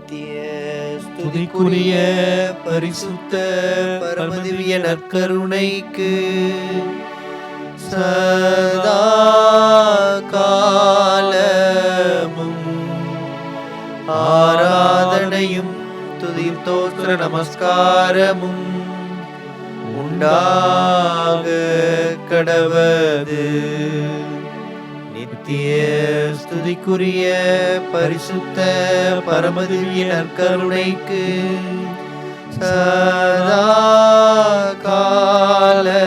நித்திய ஸ்துதிக்குரிய பரிசுத்த பரமதிவிய நற்கருணைக்கு சதா காலமும் ஆராதனையும் துதியும் தோத்திர நமஸ்காரமும் உண்டாக கடவது. நித்திய ஸ்துதிக்குரிய பரிசுத்த பரமதிவிய நற்கருணைக்கு சதா காலமும்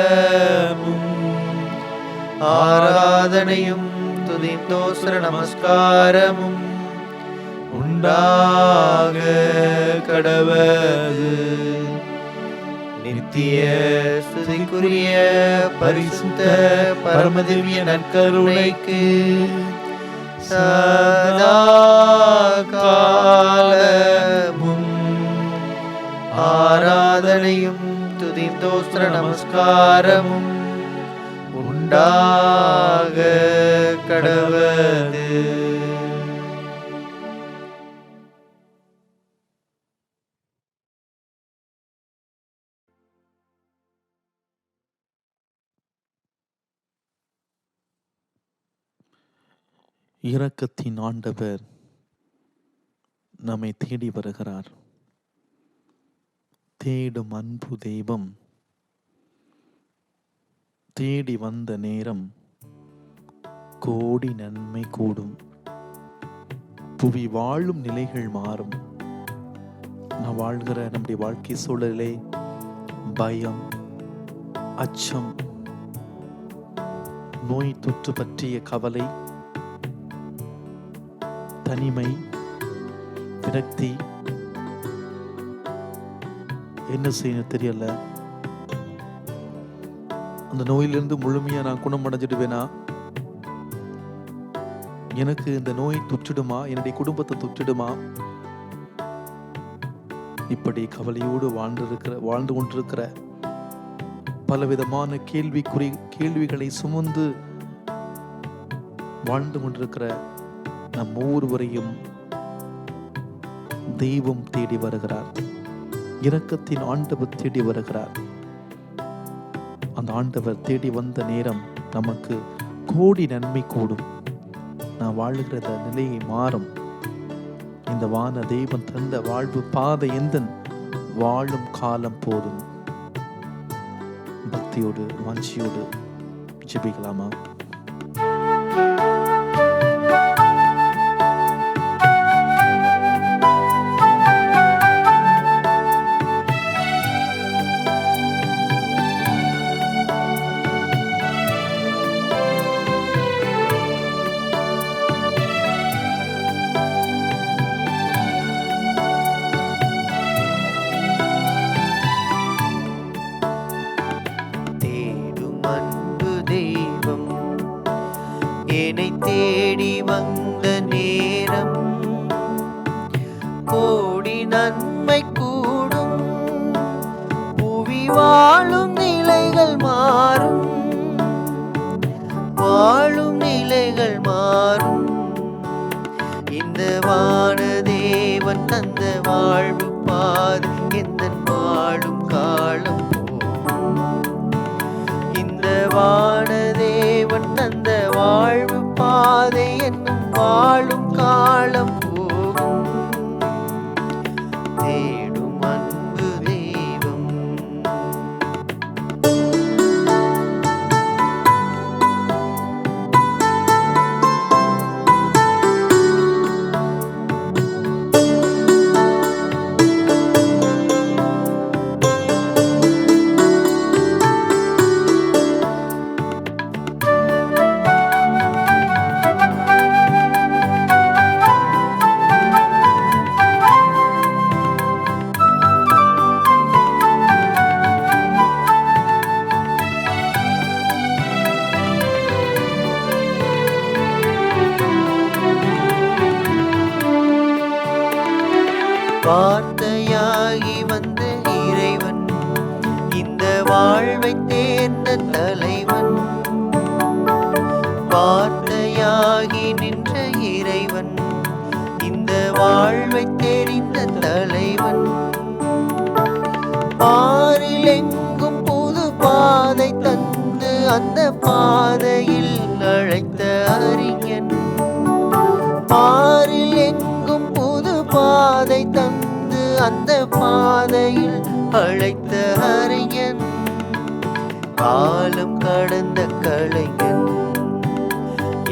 ஆராதனையும் துதியும் தோத்திர நமஸ்காரமும் உண்டாக கடவது. நித்திய ஸ்துதிக்குரிய பரிசுத்த பரமதிவிய நற்கருணைக்கு சதா காலமும் ஆராதனையும் துதியும் தோத்திர நமஸ்காரமும் உண்டாக கடவது. இரக்கத்தின் ஆண்டவர் நம்மை தேடி வருகிறார். தேடும் அன்பு தெய்வம் தேடி வந்த நேரம் கோடி நன்மை கூடும். புவி வாழும் நிலைகள் மாறும். நான் வாழ்கிற நம்முடைய வாழ்க்கை சூழலே பயம், அச்சம், நோய் தொற்று பற்றிய கவலை, தனிமை, விரக்தி, என்ன செய்யணும் தெரியல. அந்த நோயிலிருந்து முழுமையா நான் குணமடைஞ்சிடுவேனா? எனக்கு இந்த நோய் தொற்றிடுமா? என்னுடைய குடும்பத்தை தொற்றிடுமா? இப்படி கவலையோடு வாழ்ந்து கொண்டிருக்கிற பலவிதமான கேள்விகளை சுமந்து வாழ்ந்து கொண்டிருக்கிற நம் ஒவ்வொருவரையும் தெய்வம் தேடி வருகிறார். இரக்கத்தின் ஆண்டவர் தேடி வருகிறார். அந்த ஆண்டவர் தேடி வந்த நேரம் நமக்கு கோடி நன்மை கூடும். நான் வாழ்கிற நிலையை மாறும். இந்த வான தெய்வம் தந்த வாழ்வு பாதை எந்த வாழும் காலம் போதும். பக்தியோடு வாஞ்சியோடு ஜெபிக்கலாமா? என்னை தேடி வந்த நேரம் கோடி நன்மை கூடும். புவி வாழும் நிலைகள் மாறும். வாழும் நிலைகள் மாறும். இந்த வான தேவன் தந்த வாழ்வு பாதை எந்த வாழும் காலம் போகும். இந்த வான தேவன் தந்த வாழ்வு பாதை என்னும் வாழும் காலம் போகும். தேடும் அன்பு தெய்வம் வார்த்தையாகி வந்த இறைவன் இந்த வாழ்வை தேர்ந்த தலைவன். வார்த்தையாகி நின்ற இறைவன் இந்த வாழ்வை தெரிந்த தலைவன். பாரில் எங்கும் புது பாதை தந்து அந்த பாதையில் அழைத்த அறிஞன். பாரில் எங்கும் புது பாதை தந்து அந்த பாதையில் அழைத்த அறிஞன். காலம் கடந்த கலைஞன்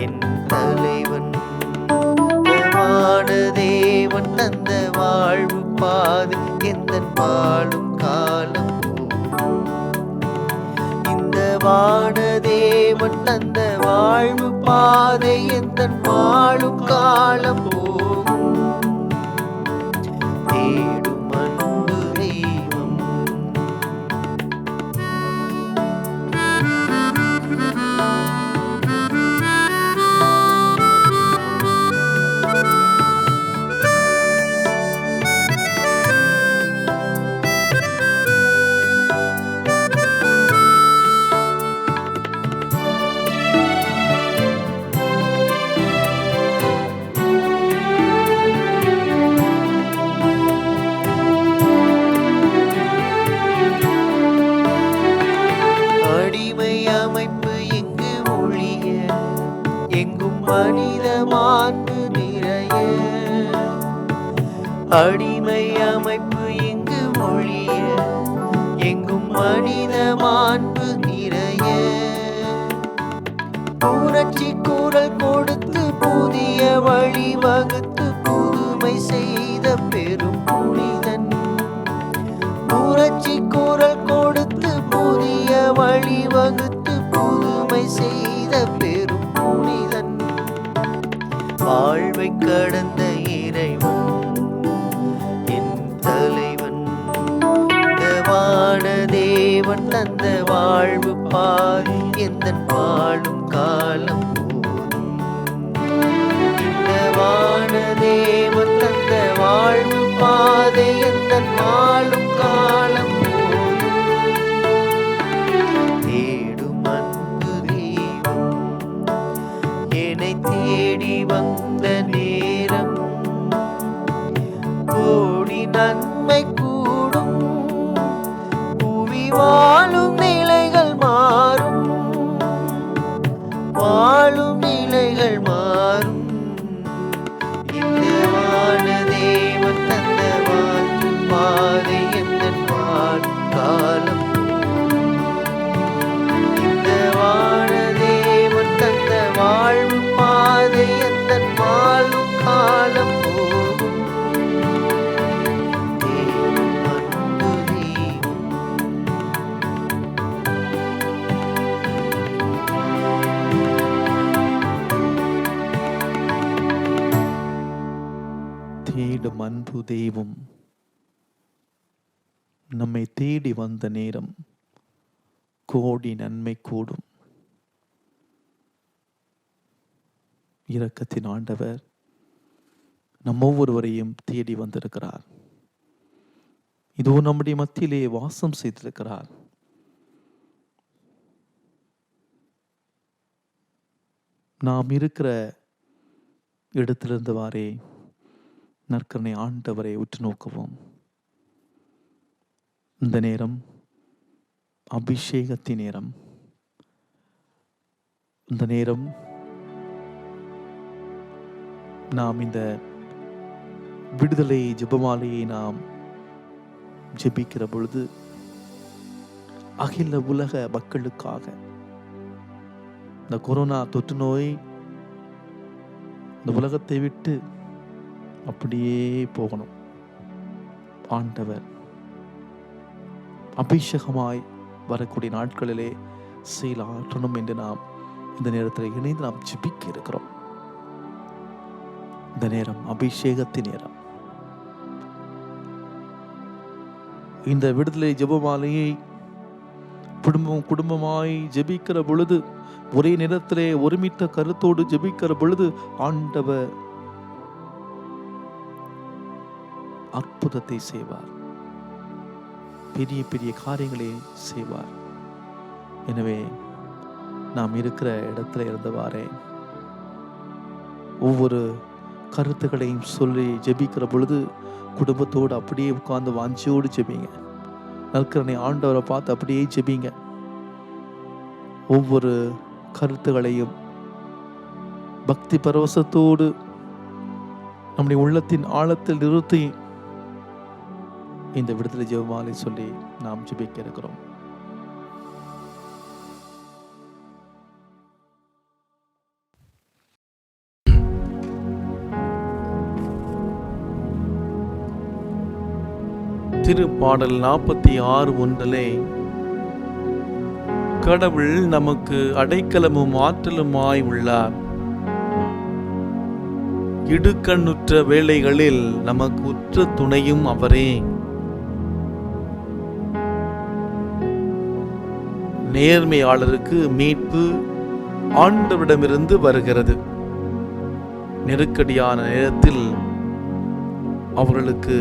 என் தலைவன். தேவன் தந்த வாழ்வு பாதை எந்தன் வாழும் காலம் போகும். இந்த வான தேவன் தந்த வாழ்வு பாதை எந்தன் வாழும் காலம் போகும். தேடும் அன்பு தெய்வம். மனித மாண்பு நிறைய அடிமை அமைப்பு இங்கு ஒழிய எங்கும் மனித மாண்பு நிறைய. புரட்சி குரல் கொடுத்து புதிய வழி வகுத்து புதுமை செய்த பெரும் புனிதன். புரட்சி குரல் கொடுத்து புதிய வழி வகுத்து புதுமை செய்த பெரும் புனிதன். வாழ்வை கடந்த இறைவன் என் தலைவன். வான தேவன் தந்த வாழ்வு பாதை எந்தன் வாழும் காலம் போதும். இந்த வான தேவன் தந்த வாழ்வு பாதை எந்தன் வாழும் காலம் போதும். தேடும் அன்பு தெய்வம் என்னை தேடி வந்த நேரம். கோடி நன்மை கூடும் புவி வாழும் நிலைகள் மாறும். வாழும் நிலைகள் மாறும். இந்த வான தேவன் தந்த வாழ்வு பாதை எந்தன் வாழும் காலம். இந்த வான தேவன் தந்த வாழ்வு பாதை எந்தன் வாழும் காலம் போகும். தேடும் அன்பு தெய்வம். தேடும் அன்பு தெய்வம் நம்மை தேடி வந்த நேரம் கோடி நன்மை கூடும். இரக்கத்தின் ஆண்டவர் நம் ஒவ்வொருவரையும் தேடி வந்திருக்கிறார். இதோ நம்முடைய மத்தியிலே வாசம் செய்திருக்கிறார். நாம் இருக்கிற இடத்திலிருந்தவாறே நற்கருணை ஆண்டவரை உற்று நோக்குவோம். இந்த நேரம் அபிஷேகத்தின் நேரம். இந்த நேரம் நாம் இந்த விடுதலை ஜெபமாலையை நாம் ஜெபிக்கிற பொழுது அகில உலக மக்களுக்காக இந்த கொரோனா தொற்று நோய் இந்த உலகத்தை விட்டு அப்படியே போகணும். ஆண்டவர் அபிஷேகமாய் வரக்கூடிய நாட்களிலே செயலாற்றணும் என்று நாம் இந்த நேரத்தில் இணைந்து நாம் ஜெபிக்க இருக்கிறோம். இந்த நேரம் அபிஷேகத்தின் நேரம். இந்த விடுதலை ஜெபமாலையை குடும்பமாய் ஜெபிக்கிற பொழுது, ஒரே நேரத்திலே ஒருமித்த கருத்தோடு ஜெபிக்கிற பொழுது ஆண்டவர் அற்புதத்தை செய்வார். பெரிய பெரிய காரியங்களை செய்வார். எனவே நாம் இருக்கிற இடத்துல இருந்தவாறே ஒவ்வொரு கருத்துக்களையும் சொல்லி ஜெபிக்கிற பொழுது குடும்பத்தோடு அப்படியே உட்கார்ந்து வாஞ்சியோடு ஜெபிங்க. நற்கருணை ஆண்டவரை பார்த்து அப்படியே ஜெபிங்க. ஒவ்வொரு கருத்துகளையும் பக்தி பரவசத்தோடு நம்முடைய உள்ளத்தின் ஆழத்தில் நிறுத்தி இந்த விடுதலை ஜெபமாலை சொல்லி நாம் ஜெபிக்க இருக்கிறோம். திருப்பாடல் 46:1 கடவுள் நமக்கு அடைக்கலமும் ஆற்றலுமாய் உள்ளார். இடுக்கண்ணுற்ற வேளைகளில் நமக்கு உற்ற துணையும் அவரே. நேர்மையாளருக்கு மீட்பு ஆண்டவரிடமிருந்து வருகிறது. நெருக்கடியான நேரத்தில் அவர்களுக்கு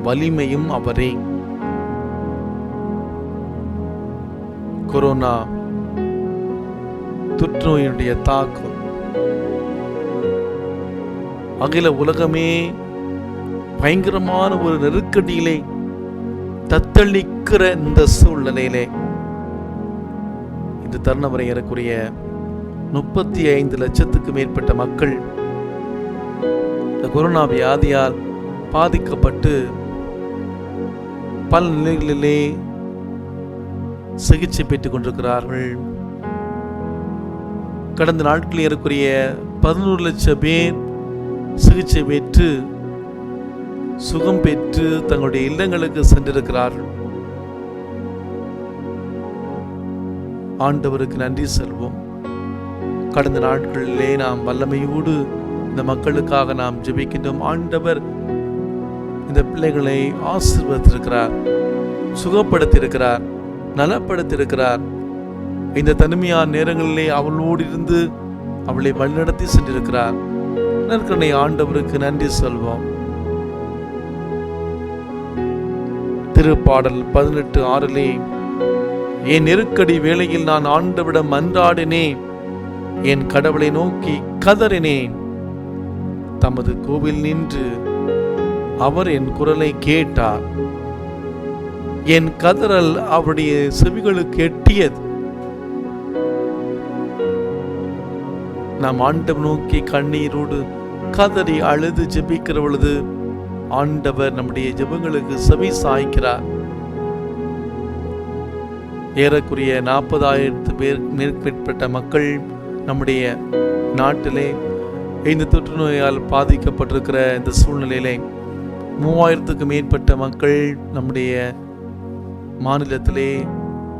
வலிமையும் அவரே. கொரோனா தொற்றுநோயினுடைய தாக்கம் அகில உலகமே பயங்கரமான ஒரு நெருக்கடியிலே தத்தளிக்கிற இந்த சூழ்நிலையிலே இந்த தருணம் வரை ஏறக்குறைய 35 லட்சத்துக்கு மேற்பட்ட மக்கள் இந்த கொரோனா வியாதியால் பாதிக்கப்பட்டு பல நிலைகளிலே சிகிச்சை பெற்றுக் கொண்டிருக்கிறார்கள். கடந்த நாட்களில் ஏறக்குறைய 11 லட்சம் பேர் சிகிச்சை பெற்று சுகம் பெற்று தங்களுடைய இல்லங்களுக்கு சென்றிருக்கிறார்கள். ஆண்டவருக்கு நன்றி செல்வோம். கடந்த நாட்களிலே நாம் வல்லமையோடு இந்த மக்களுக்காக நாம் ஜெபிக்கின்றோம். ஆண்டவர் இந்த பிள்ளைகளை ஆசீர்வதித்திருக்கிறார், சுகப்படுத்தியிருக்கிறார், நலப்படுத்தியிருக்கிறார். இந்த தனிமையான நேரங்களிலே அவளோடு இருந்து அவளை வழிநடத்தி சென்றிருக்கிறார். நற்கருணை ஆண்டவருக்கு நன்றி சொல்வோம். திருப்பாடல் 18:6 என் நெருக்கடி வேளையில் நான் ஆண்டவரிடம் மன்றாடினேன், என் கடவுளை நோக்கி கதறினேன். தமது கோவில் நின்று அவர் என் குரலை கேட்டார். என் கதறல் அவருடைய செவிகளுக்கு எட்டியது. நாம் ஆண்டவர் நோக்கி கண்ணீரோடு கதறி அழுது ஜெபிக்கிற பொழுது ஆண்டவர் நம்முடைய ஜெபங்களுக்கு செவி சாய்க்கிறார். ஏறக்குறைய 40,000 பேர் மேற்பட்ட மக்கள் நம்முடைய நாட்டிலே இந்த தொற்று நோயால் பாதிக்கப்பட்டிருக்கிற இந்த சூழ்நிலையிலே 3000க்கு மேற்பட்ட மக்கள் நம்முடைய மாநிலத்திலே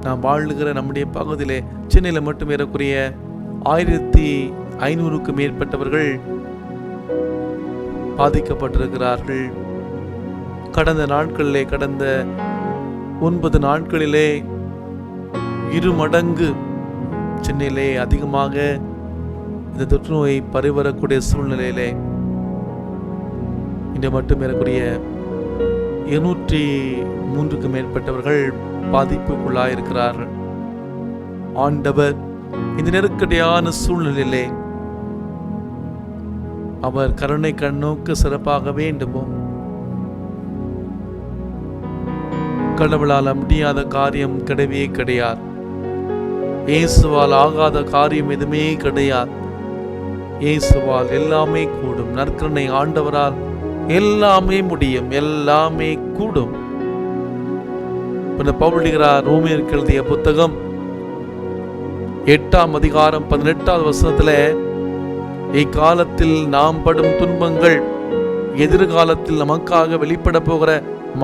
நாம் வாழுகிற நம்முடைய பகுதியிலே சென்னையில் மட்டும் ஏறக்குறைய 1500க்கு மேற்பட்டவர்கள் பாதிக்கப்பட்டிருக்கிறார்கள். கடந்த 9 நாட்களிலே 2 மடங்கு சென்னையிலே அதிகமாக இந்த தொற்று நோய் பரவக்கூடிய சூழ்நிலையிலே இன்று மட்டும் ஏறக்குறைய 203க்கு மேற்பட்டவர்கள் பாதிப்புக்குள்ளாயிருக்கிறார்கள். ஆண்டவர் இந்த நெருக்கடியான சூழ்நிலையிலே அவர் கருணை கண்ணோக்க சிறப்பாக வேண்டுமோ. கடவுளால் முடியாத காரியம் கிடையவே கிடையாது. இயேசுவால் ஆகாத காரியம் எதுவுமே கிடையாது. இயேசுவால் எல்லாமே கூடும். நற்கருணை ஆண்டவரால் எல்லாமே முடியும், எல்லாமே கூடும். பவுல் ரோமியருக்கு எழுதிய புத்தகம் 8ஆம் அதிகாரம் 18வது வசனத்துல இக்காலத்தில் நாம் படும் துன்பங்கள் எதிர்காலத்தில் நமக்காக வெளிப்பட போகிற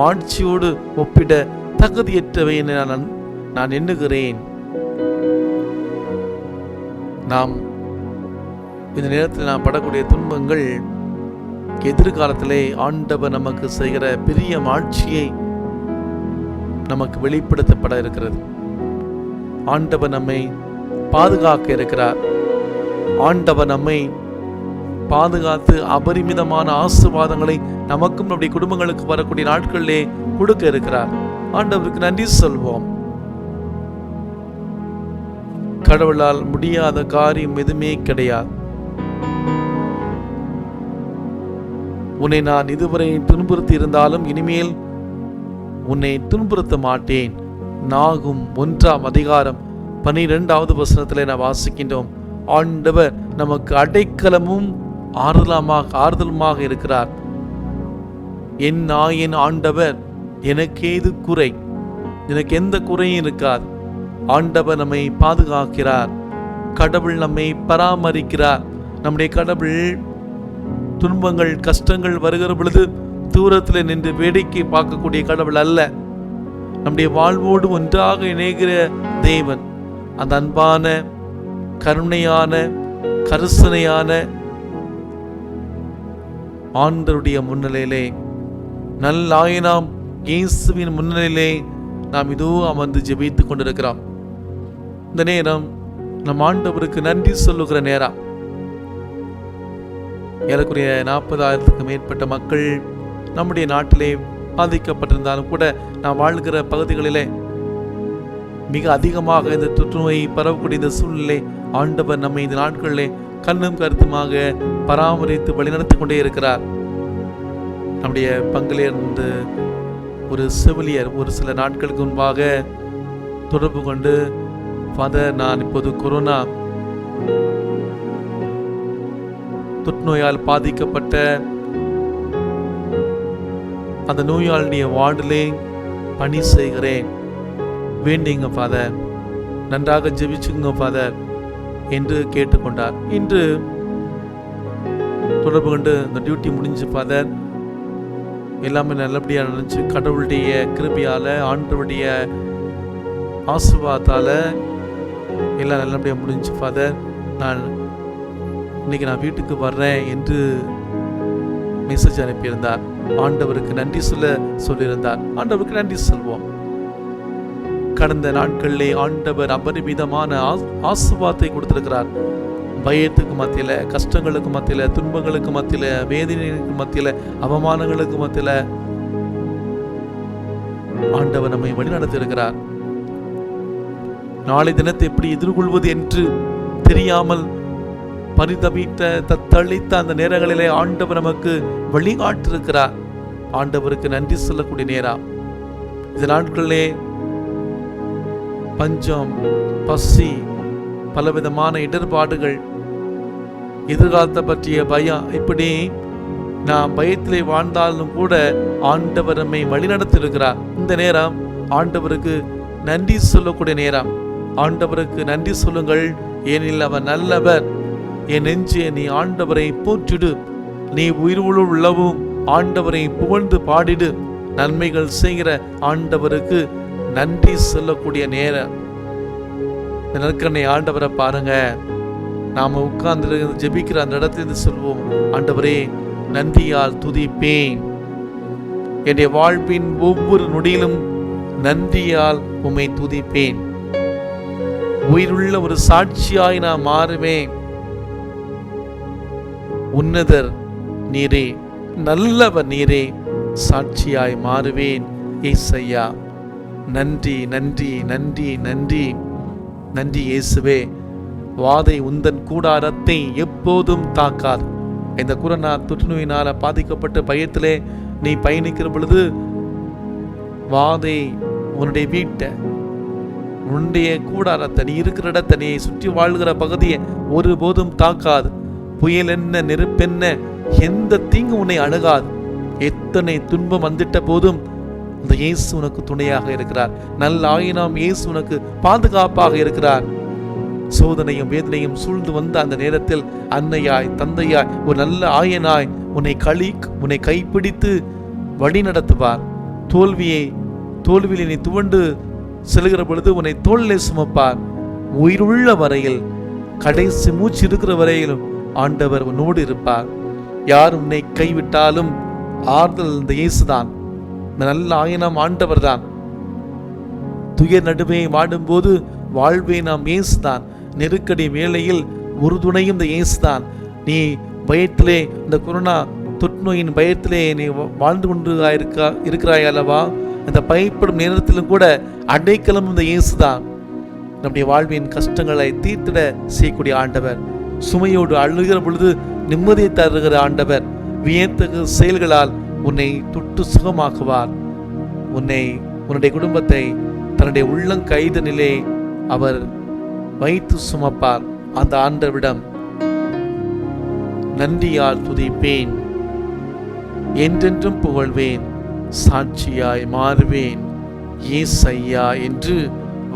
மாட்சியோடு ஒப்பிட தகுதியற்றவை என நான் எண்ணுகிறேன். நாம் இந்த நேரத்தில் நாம் படக்கூடிய துன்பங்கள் எதிர்காலத்திலே ஆண்டவர் நமக்கு செய்கிற பெரிய மாட்சியை நமக்கு வெளிப்படுத்தப்பட இருக்கிறது. ஆண்டவர் நம்மை பாதுகாக்க இருக்கிறார். ஆண்டவர் நம்மை பாதுகாத்து அபரிமிதமான ஆசீர்வாதங்களை நமக்கும் நம்முடைய குடும்பங்களுக்கு வரக்கூடிய நாட்களிலே கொடுக்க இருக்கிறார். ஆண்டவருக்கு நன்றி சொல்வோம். கடவுளால் முடியாத காரியம் எதுவுமே கிடையாது. உன்னை நான் இதுவரை துன்புறுத்தி இருந்தாலும் இனிமேல் உன்னை துன்புறுத்த மாட்டேன். நாகும் 1:12 நான் வாசிக்கின்றோம். ஆண்டவர் நமக்கு அடைக்கலமும் ஆறுதலுமாக இருக்கிறார். என் நாயின் ஆண்டவர் எனக்கு ஏது குறை, எனக்கு எந்த குறையும் இருக்காது. ஆண்டவர் நம்மை பாதுகாக்கிறார். கடவுள் நம்மை பராமரிக்கிறார். நம்முடைய கடவுள் துன்பங்கள் கஷ்டங்கள் வருகிற பொழுது தூரத்தில் நின்று வேடிக்கை பார்க்கக்கூடிய கடவுள் அல்ல. நம்முடைய வாழ்வோடு ஒன்றாக இணைகிற தேவன். அந்த அன்பான கருணையான கரிசனையான ஆண்டவருடைய முன்னிலையிலே, நல்லாயனாம் இயேசுவின் முன்னிலையிலே நாம் இதோ அமர்ந்து ஜெபித்துக் கொண்டிருக்கிறோம். இந்த நேரம் நம் ஆண்டவருக்கு நன்றி சொல்லுகிற நேரம். ஏறக்குறைய 40,000க்கு மேற்பட்ட மக்கள் நம்முடைய நாட்டிலே பாதிக்கப்பட்டிருந்தாலும் கூட நாம் வாழ்கிற பகுதிகளிலே மிக அதிகமாக இந்த தொற்றுநோய் பரவக்கூடிய இந்த சூழ்நிலை ஆண்டவர் நம்மை இந்த நாட்களிலே கண்ணும் கருத்துமாக பராமரித்து வழிநடத்தி கொண்டே இருக்கிறார். நம்முடைய பங்கிலிருந்து ஒரு செவிலியர் ஒரு சில நாட்களுக்கு முன்பாக தொடர்பு கொண்டு, ஃபாதர், நான் இப்போது கொரோனா தொற்றுநோயால் பாதிக்கப்பட்ட அந்த நோயாளிய வார்டிலே பணி செய்கிறேன், வேண்டிங்க ஃபாதர், நன்றாக ஜெபிச்சுங்க ஃபாதர் என்று கேட்டுக்கொண்டார். இன்று தொடர்பு கொண்டு இந்த டியூட்டி முடிஞ்சு ஃபாதர், எல்லாமே நல்லபடியாக நினைச்சு கடவுளுடைய கிருபையால ஆண்டவருடைய ஆசீர்வாதத்தால எல்லாம் நல்லபடியாக முடிஞ்சு ஃபாதர், இன்னைக்கு நான் வீட்டுக்கு வர்றேன் என்று மெசேஜ் அனுப்பியிருந்தார். ஆண்டவருக்கு நன்றி சொல்லியிருந்தார். ஆண்டவருக்கு நன்றி சொல்வோம். கடந்த நாட்களிலே ஆண்டவர் அபரிமிதமான ஆசீர்வாதத்தை கொடுத்திருக்கிறார். பயத்துக்கு மத்தியில, கஷ்டங்களுக்கு மத்தியில, துன்பங்களுக்கு மத்தியில, வேதனைக்கு மத்தியில, அவமானங்களுக்கு மத்தியில ஆண்டவர் நம்மை வழிநடத்தி இருக்கிறார். நாளை தினத்தை எப்படி எதிர்கொள்வது என்று தெரியாமல் பரிதவித்த தத்தளித்த அந்த நேரங்களிலே ஆண்டவர் நமக்கு வழிகாட்டிருக்கிறார். ஆண்டவருக்கு நன்றி சொல்லக்கூடிய நேரம். இந்த நாட்களிலே பஞ்சம், பசி, பலவிதமான இடர்பாடுகள், எதிர்காலத்தை பற்றிய பயம், இப்படி நாம் பயத்திலே வாழ்ந்தாலும் கூட ஆண்டவர் நம்மை வழிநடத்தியிருக்கிறார். இந்த நேரம் ஆண்டவருக்கு நன்றி சொல்லக்கூடிய நேரம். ஆண்டவருக்கு நன்றி சொல்லுங்கள், ஏனில் அவர் நல்லவர். என் நெஞ்சே நீ ஆண்டவரை போற்றிடு, நீ உயிரோடு உள்ளவும் ஆண்டவரை புகழ்ந்து பாடிடு. நன்மைகள் செய்கிற ஆண்டவருக்கு நன்றி சொல்லக்கூடிய நேரம். நற்கனை ஆண்டவரை பாருங்க. நாம உட்கார்ந்து ஜெபிக்கிற அந்த இடத்திலிருந்து சொல்வோம், ஆண்டவரே நன்றியால் துதிப்பேன். என்னுடைய வாழ்வின் ஒவ்வொரு நொடியிலும் நன்றியால் உம்மை துதிப்பேன். உயிருள்ள ஒரு சாட்சியாய் நான் மாறுவேன். உன்னதர் நீரே, நல்லவர் நீரே, சாட்சியாய் மாறுவேன். ஏசையா, நன்றி நன்றி நன்றி நன்றி நன்றி இயேசுவே. வாதை உந்தன் கூடாரத்தை எப்போதும் தாக்காது. இந்த கொரோனா தொற்றுநோயினால பாதிக்கப்பட்ட பயத்திலே நீ பயணிக்கிற பொழுது வாதை உன்னுடைய வீட்டை, உன்னுடைய கூடாரத்தை, நீ இருக்கிற இடத்தை, நீ சுற்றி வாழ்கிற பகுதியை ஒருபோதும் தாக்காது. புயல் என்ன, நெருப்பென்ன, எந்த தீங்கு உன்னை அணுகாது. எத்தனை துன்பம் வந்துட்ட போதும் இந்த இயேசு உனக்கு துணையாக இருக்கிறார். நல்ல ஆயினாம் இயேசு உனக்கு பாதுகாப்பாக இருக்கிறார். சோதனையும் வேதனையும் சூழ்ந்து வந்த அந்த நேரத்தில் அன்னையாய் தந்தையாய் ஒரு நல்ல ஆயனாய் உன்னை கைப்பிடித்து வழி நடத்துவார். தோல்வியை நீ துவண்டு செல்கிற பொழுது உன்னை தோளிலே சுமப்பார். உயிருள்ள வரையில், கடைசி மூச்சு இருக்கிற வரையிலும் ஆண்டவர் உன்னோடு இருப்பார். யார் உன்னை கைவிட்டாலும் ஆறுதல் இந்த இயேசுதான். நல்ல ஆயனாம் ஆண்டவர் தான். துயர் நடுவே வாடும்போது வாழ்வே நாம் இயேசுதான். நெருக்கடி வேளையில் ஒரு துணையும் இந்த இயேசுதான். நீ பயத்திலே, இந்த கொரோனா தொற்றுநோயின் பயத்திலே நீ வாழ்ந்து கொண்டு இருக்கிறாய் அல்லவா? இந்த பயப்படும் நேரத்திலும் கூட அடைக்கலம் இந்த இயேசுதான். நம்முடைய வாழ்வின் கஷ்டங்களை தீர்த்திட செய்யக்கூடிய ஆண்டவர். சுமையோடு அழுகிற பொழுது நிம்மதியை தருகிற ஆண்டவர். வியத்தகு செயல்களால் உன்னை தொட்டு சுகமாக்குவார். உன்னுடைய குடும்பத்தை தன்னுடைய உள்ளங்கைதனிலே அவர் வைத்து சுமப்பார். அந்த ஆண்டவரிடம் நன்றியால் துதிப்பேன், என்றென்றும் புகழ்வேன், சாட்சியாய் மாறுவேன் ஏசையா என்று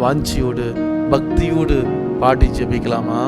வாஞ்சியோடு பக்தியோடு பாடி ஜெபிக்கலாமா?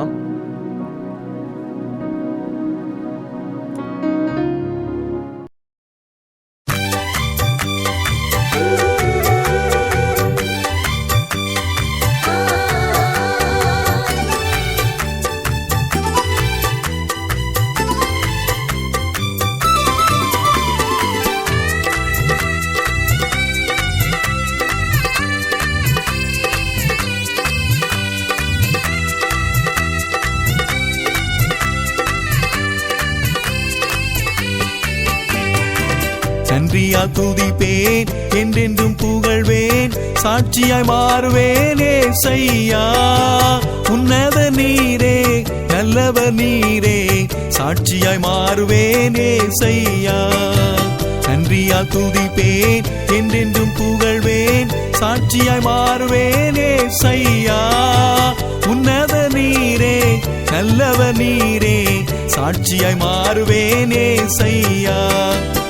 நன்றியால் துதிப்பேன், என்றென்றும் புகழ்வேன், சாட்சியாய் மாறுவேன் ஏசையா. உன்னத நீரே, நல்லவர் நீரே, சாட்சியாய் மாறுவேன் ஏசையா. நன்றியால் துதிப்பேன், என்றென்றும் புகழ்வேன், சாட்சியாய் மாறுவேன் ஏசையா. உன்னத நீரே, நல்லவர் நீரே, சாட்சியாய் மாறுவேன் ஏசையா.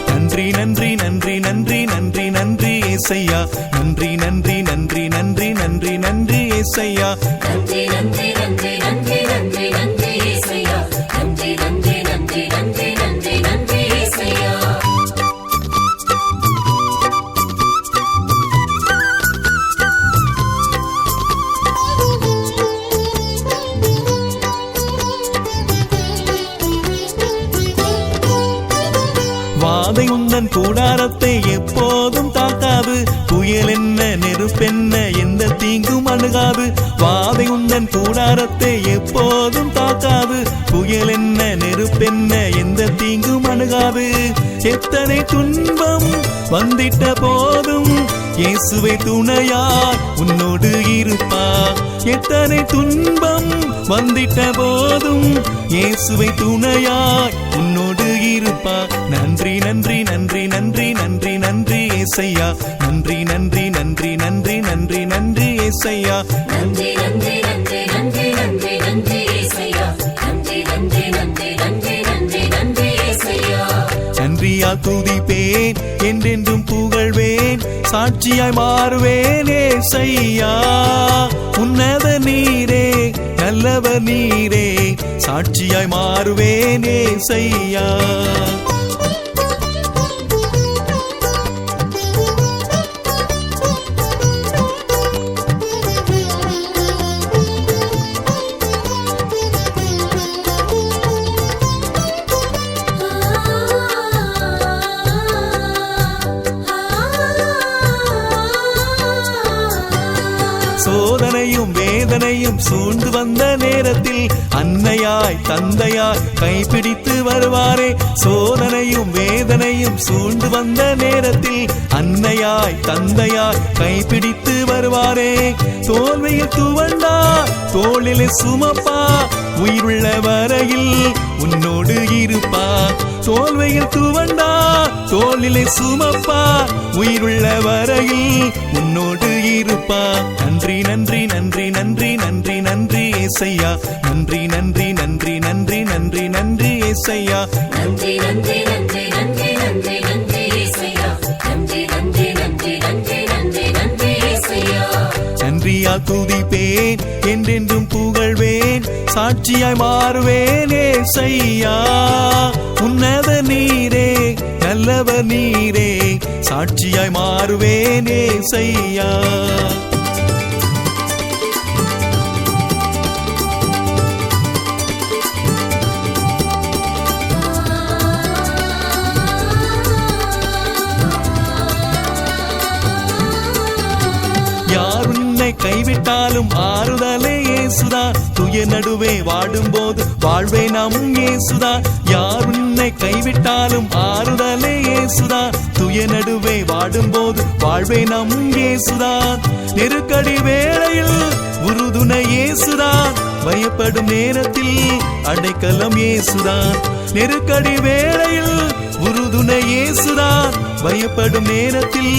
நன்றி நன்றி நன்றி நன்றி நன்றி நன்றி ஏசையா. நன்றி நன்றி நன்றி நன்றி நன்றி நன்றி ஏசையா. நன்றி நன்றி நன்றி நன்றி நன்றி நன்றி ஏசையா. நன்றி நன்றி நன்றி நன்றி நன்றி நன்றி ஏசையா. வாதை உந்தன் கூடாரத்தை எப்போதும் தாக்காது, புயல் என்ன நெருப்பென்ன எந்த தீங்கும் அணுகாது. வாதை உந்தன் கூடாரத்தை எப்போதும் தாக்காது, புயல் என்ன நெருப்பென்ன எந்த தீங்கும் அணுகாது. எத்தனை துன்பம் வந்திட்ட போதும் இயேசுவை துணையார் உன்னோடு இருப்பார். எத்தனை துன்பம் வந்திட்ட போதும் இயேசுவை துணையாய் உன்னோடு இருப்பார். நன்றி நன்றி நன்றி நன்றி நன்றி நன்றி ஏசையா. நன்றி நன்றி நன்றி நன்றி நன்றி நன்றி ஏசையா. நன்றி நன்றி நன்றி நன்றி நன்றி நன்றி ஏசையா. நன்றி நன்றி நன்றி நன்றி நன்றி நன்றி ஏசையா. நன்றியால் துதிப்பேன், என்றென்றும் புகழ்வேன், சாட்சியாய் மாறுவேன் ஏசையா. உன்னத நீரே, நல்லவர் நீரே, சாட்சியாய் மாறுவேன் ஏசையா. சோதனையும் வேதனையும் சூழ்ந்து வந்த நேரத்தில் அன்னையாய் தந்தையாய் கைப்பிடித்து வருவாரே. சோதனையும் வேதனையும் சூழ்ந்து வந்த நேரத்தில் அன்னையாய் தந்தையாய் கைப்பிடித்து வருவாரே. தோல்வியில் துவண்டா தோளிலே சுமப்பா, உயிருள்ள வரையில் உன்னோடு இருப்பா. தோல்வியில் துவண்டா தோளிலே சுமப்பா, உயிருள்ள வரையில் உன்னோடு இருப்பா. நன்றி நன்றி நன்றி நன்றி நன்றி நன்றி ஏசையா. நன்றி நன்றி நன்றி நன்றி நன்றி நன்றி ஏசையா. நன்றி நன்றி நன்றி நன்றி நன்றி நன்றி ஏசையா. நன்றி நன்றி நன்றி நன்றி நன்றி நன்றி ஏசையா. நன்றியால் துதிப்பேன், என்றென்றும் புகழ்வேன், சாட்சியாய் மாறுவேன் ஏசையா. உன்னத நீரே, நல்லவர் நீரே, சாட்சியாய் மாறுவேன் ஏசையா. யார் உன்னை கைவிட்டாலும் ஆறுதலே இயேசுதா. துய நடுவே வாடும்போது வாழ்வே நம் இயேசுதா. யார் உன்னை கைவிட்டாலும் ஆறுதலே இயேசுதா. துய நடுவே வாடும்போது வாழ்வே நம் இயேசுதா. நெருக்கடி வேளையில் உறுதுணை இயேசுதா. பயப்படும் நேரத்தில் அடைக்கலம் இயேசுதா. நெருக்கடி வேளையில் இயேசுதான், பயப்படும் நேரத்தில்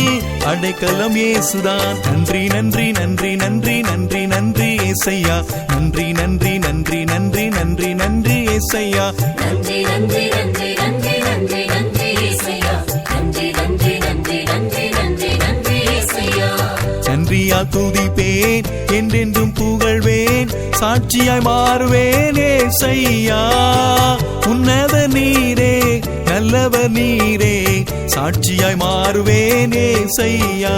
அடைக்கலம் இயேசுதான். நன்றி நன்றி நன்றி நன்றி நன்றி நன்றி ஏசையா, நன்றி நன்றி நன்றி நன்றி நன்றி நன்றி ஏசையா. நன்றி நன்றி நன்றி நன்றி நன்றி நன்றி ஏசையா, நன்றி நன்றி நன்றி நன்றி நன்றி நன்றி ஏசையா. நன்றியா துதிப்பேன், என்றென்றும் புகழ்வேன், சாட்சியாய் மாறுவேன் ஏசையா. உன்னத நீரே, நல்லவர் நீரே, சாட்சியாய் மாறுவேன் ஏசையா.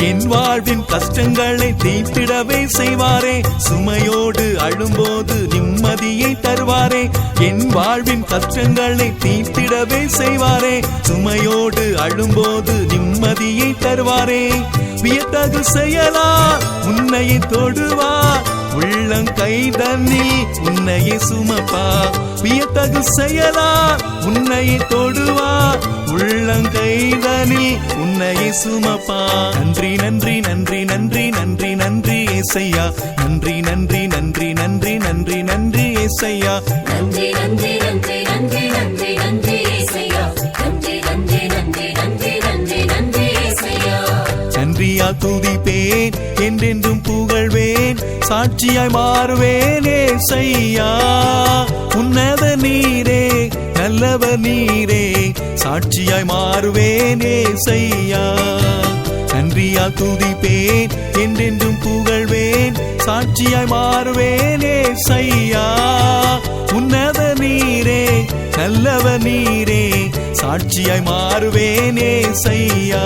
என் வாழ்வின் கஷ்டங்களை தீர்த்திடவே செய்வாரே, சுமையோடு அழும்போது நிம்மதியை தருவாரே. என் வாழ்வின் கஷ்டங்களை தீர்த்திடவே செய்வாரே, சுமையோடு அழும்போது நிம்மதியை தருவாரே. வியத்தகு செயலா உன்னையை தொடுவார், உள்ளங்கை தன்னில் உன்னையை சுமப்பா. வியத்தகு செயலா உன்னையை தொடுவார், உள்ளங்கை தன்னில் உன்னையை சுமப்பா. நன்றி நன்றி நன்றி நன்றி நன்றி நன்றி ஏசையா, நன்றி நன்றி நன்றி நன்றி நன்றி நன்றி ஏசையா. நன்றி நன்றி நன்றி நன்றி நன்றி நன்றி ஏசையா, நன்றி நன்றி நன்றி நன்றி நன்றி நன்றி ஏசையா. நன்றியா துதிப்பேன், என்றென்றும் புகழ்வேன், சாட்சியாய் மாறுவேன் ஏசையா. உன்னத நீரே, நல்லவர் நீரே, சாட்சியாய் மாறுவேன் ஏசையா. நன்றியா துதிப்பேன், என்றென்றும் புகழ்வேன், சாட்சியாய் மாறுவேன் ஏசையா. உன்னத நீரே, நல்லவர் நீரே, சாட்சியாய் மாறுவேன் ஏசையா.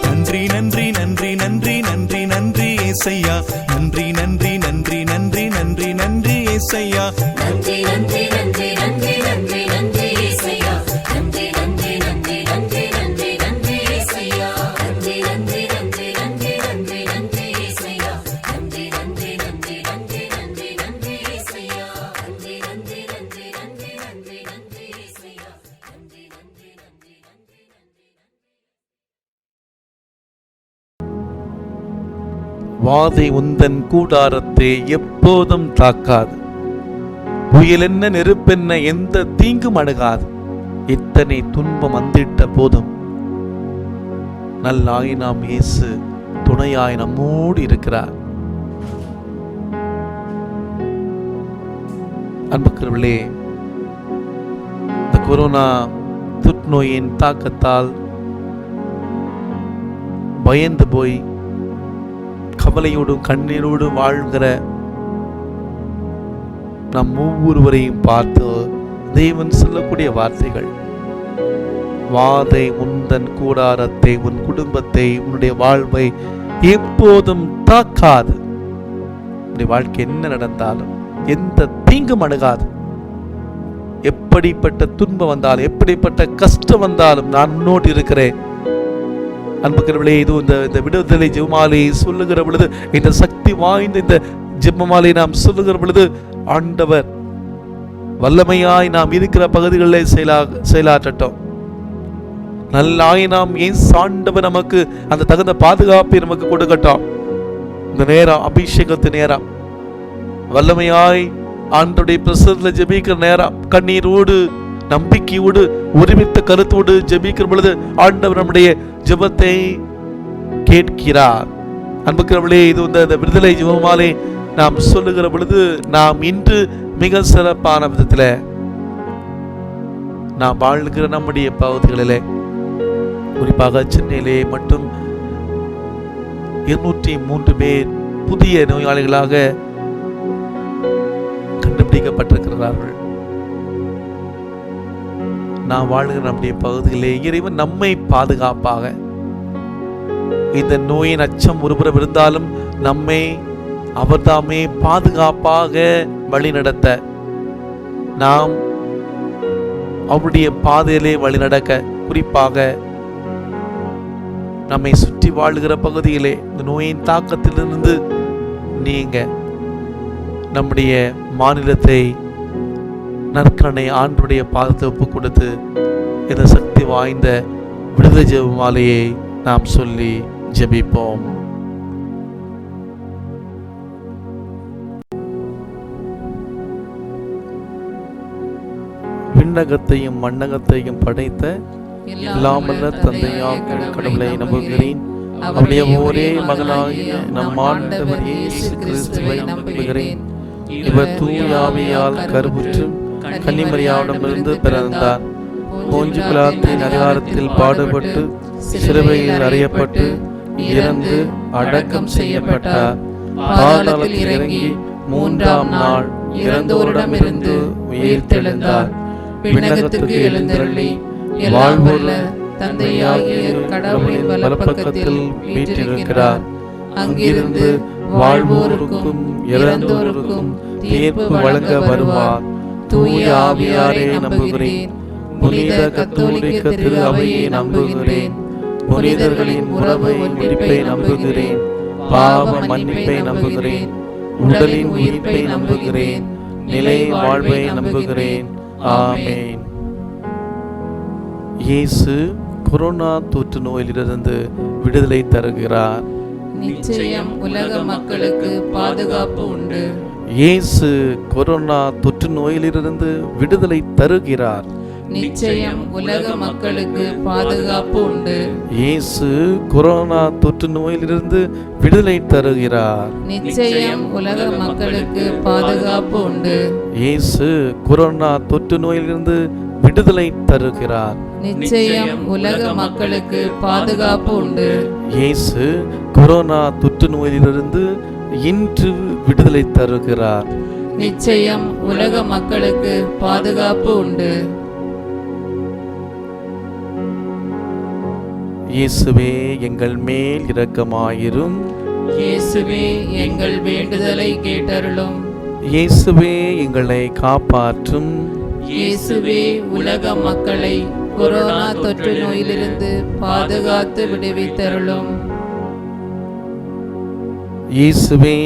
நன்றி நன்றி நன்றி நன்றி நன்றி நன்றி ஏசையா, நன்றி நன்றி நன்றி நன்றி நன்றி நன்றி ஏசையா. நன்றி நன்றி நன்றி நன்றி நன்றி நன்றி ஏசையா, நன்றி நன்றி நன்றி நன்றி நன்றி நன்றி ஏசையா. நன்றி நன்றி நன்றி நன்றி நன்றி நன்றி ஏசையா, நன்றி நன்றி நன்றி நன்றி நன்றி நன்றி ஏசையா. நன்றி நன்றி நன்றி நன்றி நன்றி நன்றி ஏசையா, நன்றி நன்றி நன்றி நன்றி நன்றி. வாதை உந்தன் கூடாரத்தை எப்போதும் தாக்காது, புயல் என்ன நெருப்பென்ன எந்த தீங்கும் அணுகாது. இத்தனை துன்பம் வந்திட்ட போதும் நல்லாய் நாம் இயேசு துணையாய் நம்மோடு இருக்கிறார். அன்புக்குரியவர்களே, இந்த கொரோனா தொற்று நோயின் தாக்கத்தால் பயந்து போய் கவலையோடும் கண்ணீரோடும் வாழ்கிற நம் ஒவ்வொருவரையும் பார்த்து தேவன் சொல்லக்கூடிய வார்த்தைகள், வாதை உந்தன் கூடாரத்தை, உன் குடும்பத்தை, உன்னுடைய வாழ்வை எப்போதும் தாக்காது. உன்னுடைய வாழ்க்கை என்ன நடந்தாலும் எந்த தீங்கும் அணுகாது. எப்படிப்பட்ட துன்பம் வந்தாலும், எப்படிப்பட்ட கஷ்டம் வந்தாலும் நான் உன்னோடு இருக்கிறேன். அன்புக்கிறவர்களே, இது இந்த விடுதலை ஜெபமாலை சொல்லுகிற பொழுது, இந்த சக்தி வாய்ந்த இந்த ஜெபமாலை நாம் சொல்லுகிற பொழுது, ஆண்டவர் வல்லமையாய் நாம் இருக்கிற பகுதிகளில் செயலாற்றட்டும். நல்லாய் நாம் ஏன் ஆண்டவர் நமக்கு அந்த தகுந்த பாதுகாப்பை நமக்கு கொடுக்கட்டும். இந்த நேரம் அபிஷேகத்து நேரம், வல்லமையாய் ஆண்டவருடைய பிரசன்னத்தில் ஜெபிக்கிற நேரம், கண்ணீரோடு நம்பிக்கையோடு ஒருமித்த கருத்தோடு ஜெபிக்கிற பொழுது ஆண்டவர் நம்முடைய ஜெபத்தை கேட்கிறார். அன்புக்கிறவர்களே, இது இந்த விடுதலை ஜெபமாலை நாம் சொல்லுகிற பொழுது, நாம் இன்று மிக சிறப்பான விதத்தில் நாம் வாழ்கிற நம்முடைய பகுதிகளிலே, குறிப்பாக சென்னையிலே மட்டும் 203 பேர் புதிய நோயாளிகளாக கண்டுபிடிக்கப்பட்டிருக்கிறார்கள். நாம் வாழ்கிற நம்முடைய பகுதிகளே இறைவன் நம்மை பாதுகாப்பாக, இந்த நோயின் அச்சம் ஒருபுறம் இருந்தாலும் நம்மை அவர்தாமே பாதுகாப்பாக வழிநடத்த, நாம் அவருடைய பாதையிலே வழிநடக்க, குறிப்பாக நம்மை சுற்றி வாழ்கிற பகுதியிலே இந்த நோயின் தாக்கத்திலிருந்து நீங்க நம்முடைய மாநிலத்தை நற்கரணை ஆண்டுடைய பாதத்தை ஒப்பு கொடுத்து இந்த சக்தி வாய்ந்த விடுதலை ஜெப மாலையை நாம் சொல்லி ஜெபிப்போம். விண்ணகத்தையும் மண்ணகத்தையும் படைத்த எல்லாமல்ல தந்தையாகிய கடவுளை நம்புகிறேன். அவருடைய ஒரே மகனாகிய நம் ஆண்டவர் இயேசு கிறிஸ்துவை நம்புகிறேன். இவர் தூய ஆவியால் கருவுற்று கன்னிமரியாவிடமிருந்து பிறந்தார். போஞ்சு பிலாத்தின் அதிகாரத்தில் பாடுபட்டு சிலுவையில் அறையப்பட்டு இறந்து அடக்கம் செய்யப்பட்டார். பாதாளத்தில் இறங்கி மூன்றாம் நாள் இறந்தோரிடமிருந்து உயிர்த்தெழுந்தார். விண்ணகத்துக்கு எழுந்தருளி வாழ்வுள்ள தந்தையாகிய கடவுளின் வலப்பக்கத்தில் வீற்றிருக்கிறார். அங்கிருந்து வாழ்வோருக்கும் இறந்தோருக்கும் தீர்ப்பு வழங்க வருவார். தூய ஆவியாரை நம்புகிறேன். புனித கத்தோலிக்க திரு அவையை நம்புகிறேன். புனிதர்களின் உறவை முடிப்பை நம்புகிறேன். பாவ மன்னிப்பை நம்புகிறேன். உடலின் உயிர்ப்பை நம்புகிறேன். நிலை வாழ்வை நம்புகிறேன். ஆமென். இயேசு கொரோனா தொற்று நோயிலிருந்து விடுதலை தருகிறார். நிச்சயம் உலக மக்களுக்கு பாதுகாப்பு உண்டு. இயேசு கொரோனா தொற்று நோயிலிருந்து விடுதலை தருகிறார். நிச்சயம் உலக மக்களுக்கு பாதுகாப்பு உண்டு. இயேசு கொரோனா தொற்று நோயிலிருந்து விடுதலை தருகிறார். நிச்சயம் உலக மக்களுக்கு பாதுகாப்பு உண்டு. இயேசு கொரோனா தொற்று நோயிலிருந்து விடுதலை தருகிறார். நிச்சயம் உலக மக்களுக்கு பாதுகாப்பு உண்டு. இயேசு கொரோனா தொற்று நோயிலிருந்து இன்று விடுதலை தருகிறார். நிச்சயம் உலக மக்களுக்கு பாதுகாப்பு உண்டு. இயேசுவே எங்கள் மேல் இரக்கமாயிரும். இயேசுவே எங்கள் வேண்டுதலை கேட்டருளும். இயேசுவே எங்களை காப்பாற்றும். இயேசுவே உலக மக்களை கொரோனா தொற்று நோயிலிருந்து பாதுகாத்து விடுவித்தருளும். இயேசுவே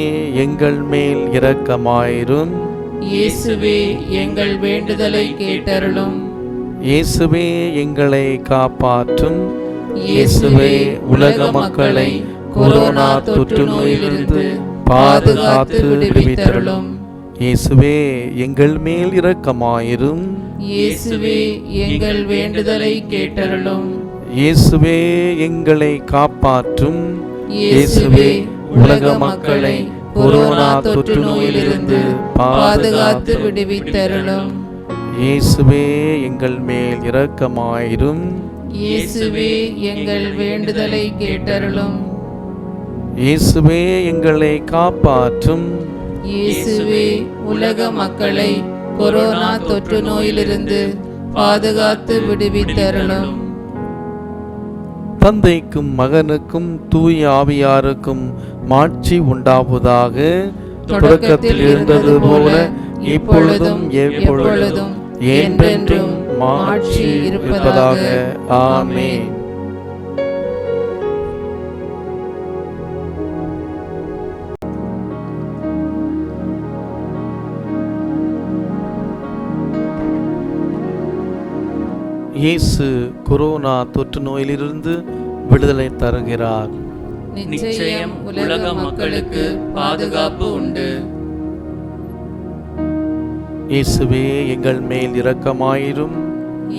எங்கள் மேல் இரக்கமாயிரும். இயேசுவே எங்கள் வேண்டுதலை கேட்டருளும். இயேசுவே எங்களை காப்பாற்றும். இயேசுவே உலக மக்களை கொரோனா தொற்று நோயிலிருந்து பாதுகாத்து விடுவித்தருளும். இயேசுவே எங்கள் மேல் இரக்கமாயிரும். இயேசுவே எங்கள் வேண்டுதலை கேட்டருளும். இயேசுவே எங்களை காப்பாற்றும். இயேசுவே உலக மக்களை கொரோனா தொற்று நோயிலிருந்து பாதுகாத்து விடுவித்தருளும். இயேசுவே எங்கள் மேல் இரக்கமாயிரும். இயேசுவே எங்கள் வேண்டுதலை கேட்டருளும். இயேசுவே எங்களை காப்பாற்றும். இயேசுவே உலக மக்களை கொரோனா தொற்று நோயிலிருந்து பாதுகாத்து விடுவித்தருளும். தந்தைக்கும் மகனுக்கும் தூய ஆவியாருக்கும் மாட்சி உண்டாவதாக. தொடக்கத்தில் இருந்தது போல இப்பொழுதும் எப்பொழுதும் என்றென்றும் மாட்சி இருப்பதாக. ஆமென். இயேசு கொரோனா தொற்று நோயிலிருந்து விடுதலை தருகிறார். நிச்சயம் உலக மக்களுக்கு பாதுகாப்பு உண்டு. இயேசுவே எங்கள் மேல் இரக்கமாயிரும்.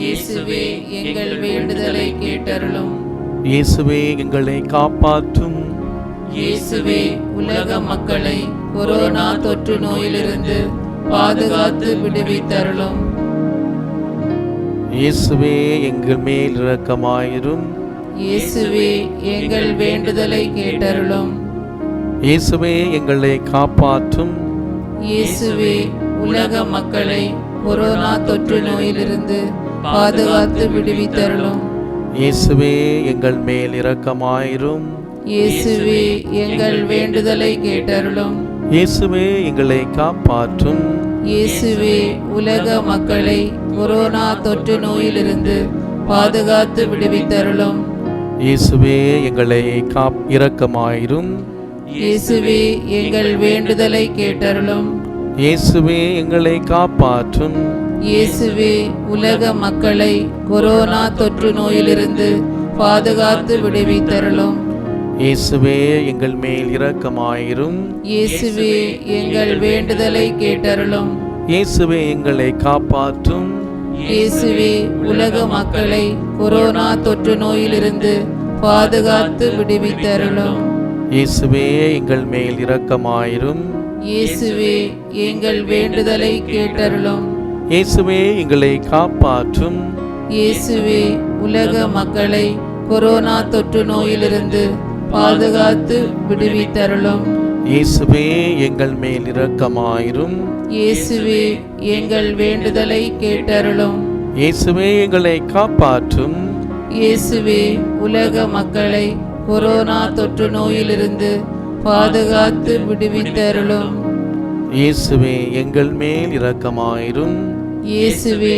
இயேசுவே எங்கள் வேண்டுதலை கேட்டருளும். இயேசுவே எங்களை காப்பாற்றும். இயேசுவே உலக மக்களை கொரோனா தொற்று நோயிலிருந்து பாதுகாத்து விடுவித்தருளும். இயேசுவே எங்கள் மேல் இரக்கமாயிரும். இயேசுவே எங்கள் வேண்டுதலை கேட்டருளும். இயேசுவே எங்களை காப்பாற்றும். இயேசுவே உலக மக்களை கொரோனா தொற்று நோயிலிருந்து பாதுகாத்து விடுவித்தருளும். இயேசுவே எங்கள் மேல் இரக்கமாயிரும். இயேசுவே எங்கள் வேண்டுதலை கேட்டருளும். இயேசுவே எங்களை காப்பாற்றும். இயேசுவே உலக மக்களை கொரோனா தொற்று நோயிலிருந்து பாதுகாத்து விடுவித்தருளும். இயேசுவே எங்களை இரக்கமாயிரும். இயேசுவே எங்கள் வேண்டுதலை கேட்டருளும். இயேசுவே எங்களை காப்பாற்றும். இயேசுவே உலக மக்களை கொரோனா தொற்று நோயிலிருந்து பாதுகாத்து விடுவித்தருளும். இயேசுவே எங்கள் மேல் இரக்கமாயிரும். இயேசுவே எங்கள் வேண்டுதலை கேட்டருளும். இயேசுவே எங்களை காப்பாற்றும். இயேசுவே உலக மக்களை கொரோனா தொற்று நோயிலிருந்து பாதுகாத்து விடுவித்தருளும். இயேசுவே எங்கள் மேல் இரக்கமாயிரும். இயேசுவே எங்கள் வேண்டுதலை கேட்டருளும். இயேசுவே எங்களை காப்பாற்றும். இயேசுவே உலக மக்களை கொரோனா தொற்று நோயிலிருந்து பாதுகாத்து விடுவித்தருளும். இயேசுவே எங்கள் மேல் இரக்கமாயிரும். இயேசுவே எங்கள் வேண்டுதலை கேட்டருளும். இயேசுவே எங்களை காப்பாற்றும். இயேசுவே உலக மக்களை கொரோனா தொற்று நோயிலிருந்து பாதுகாத்து விடுவித்தருளும். இயேசுவே எங்கள் மேல் இரக்கமாயிரும். இயேசுவே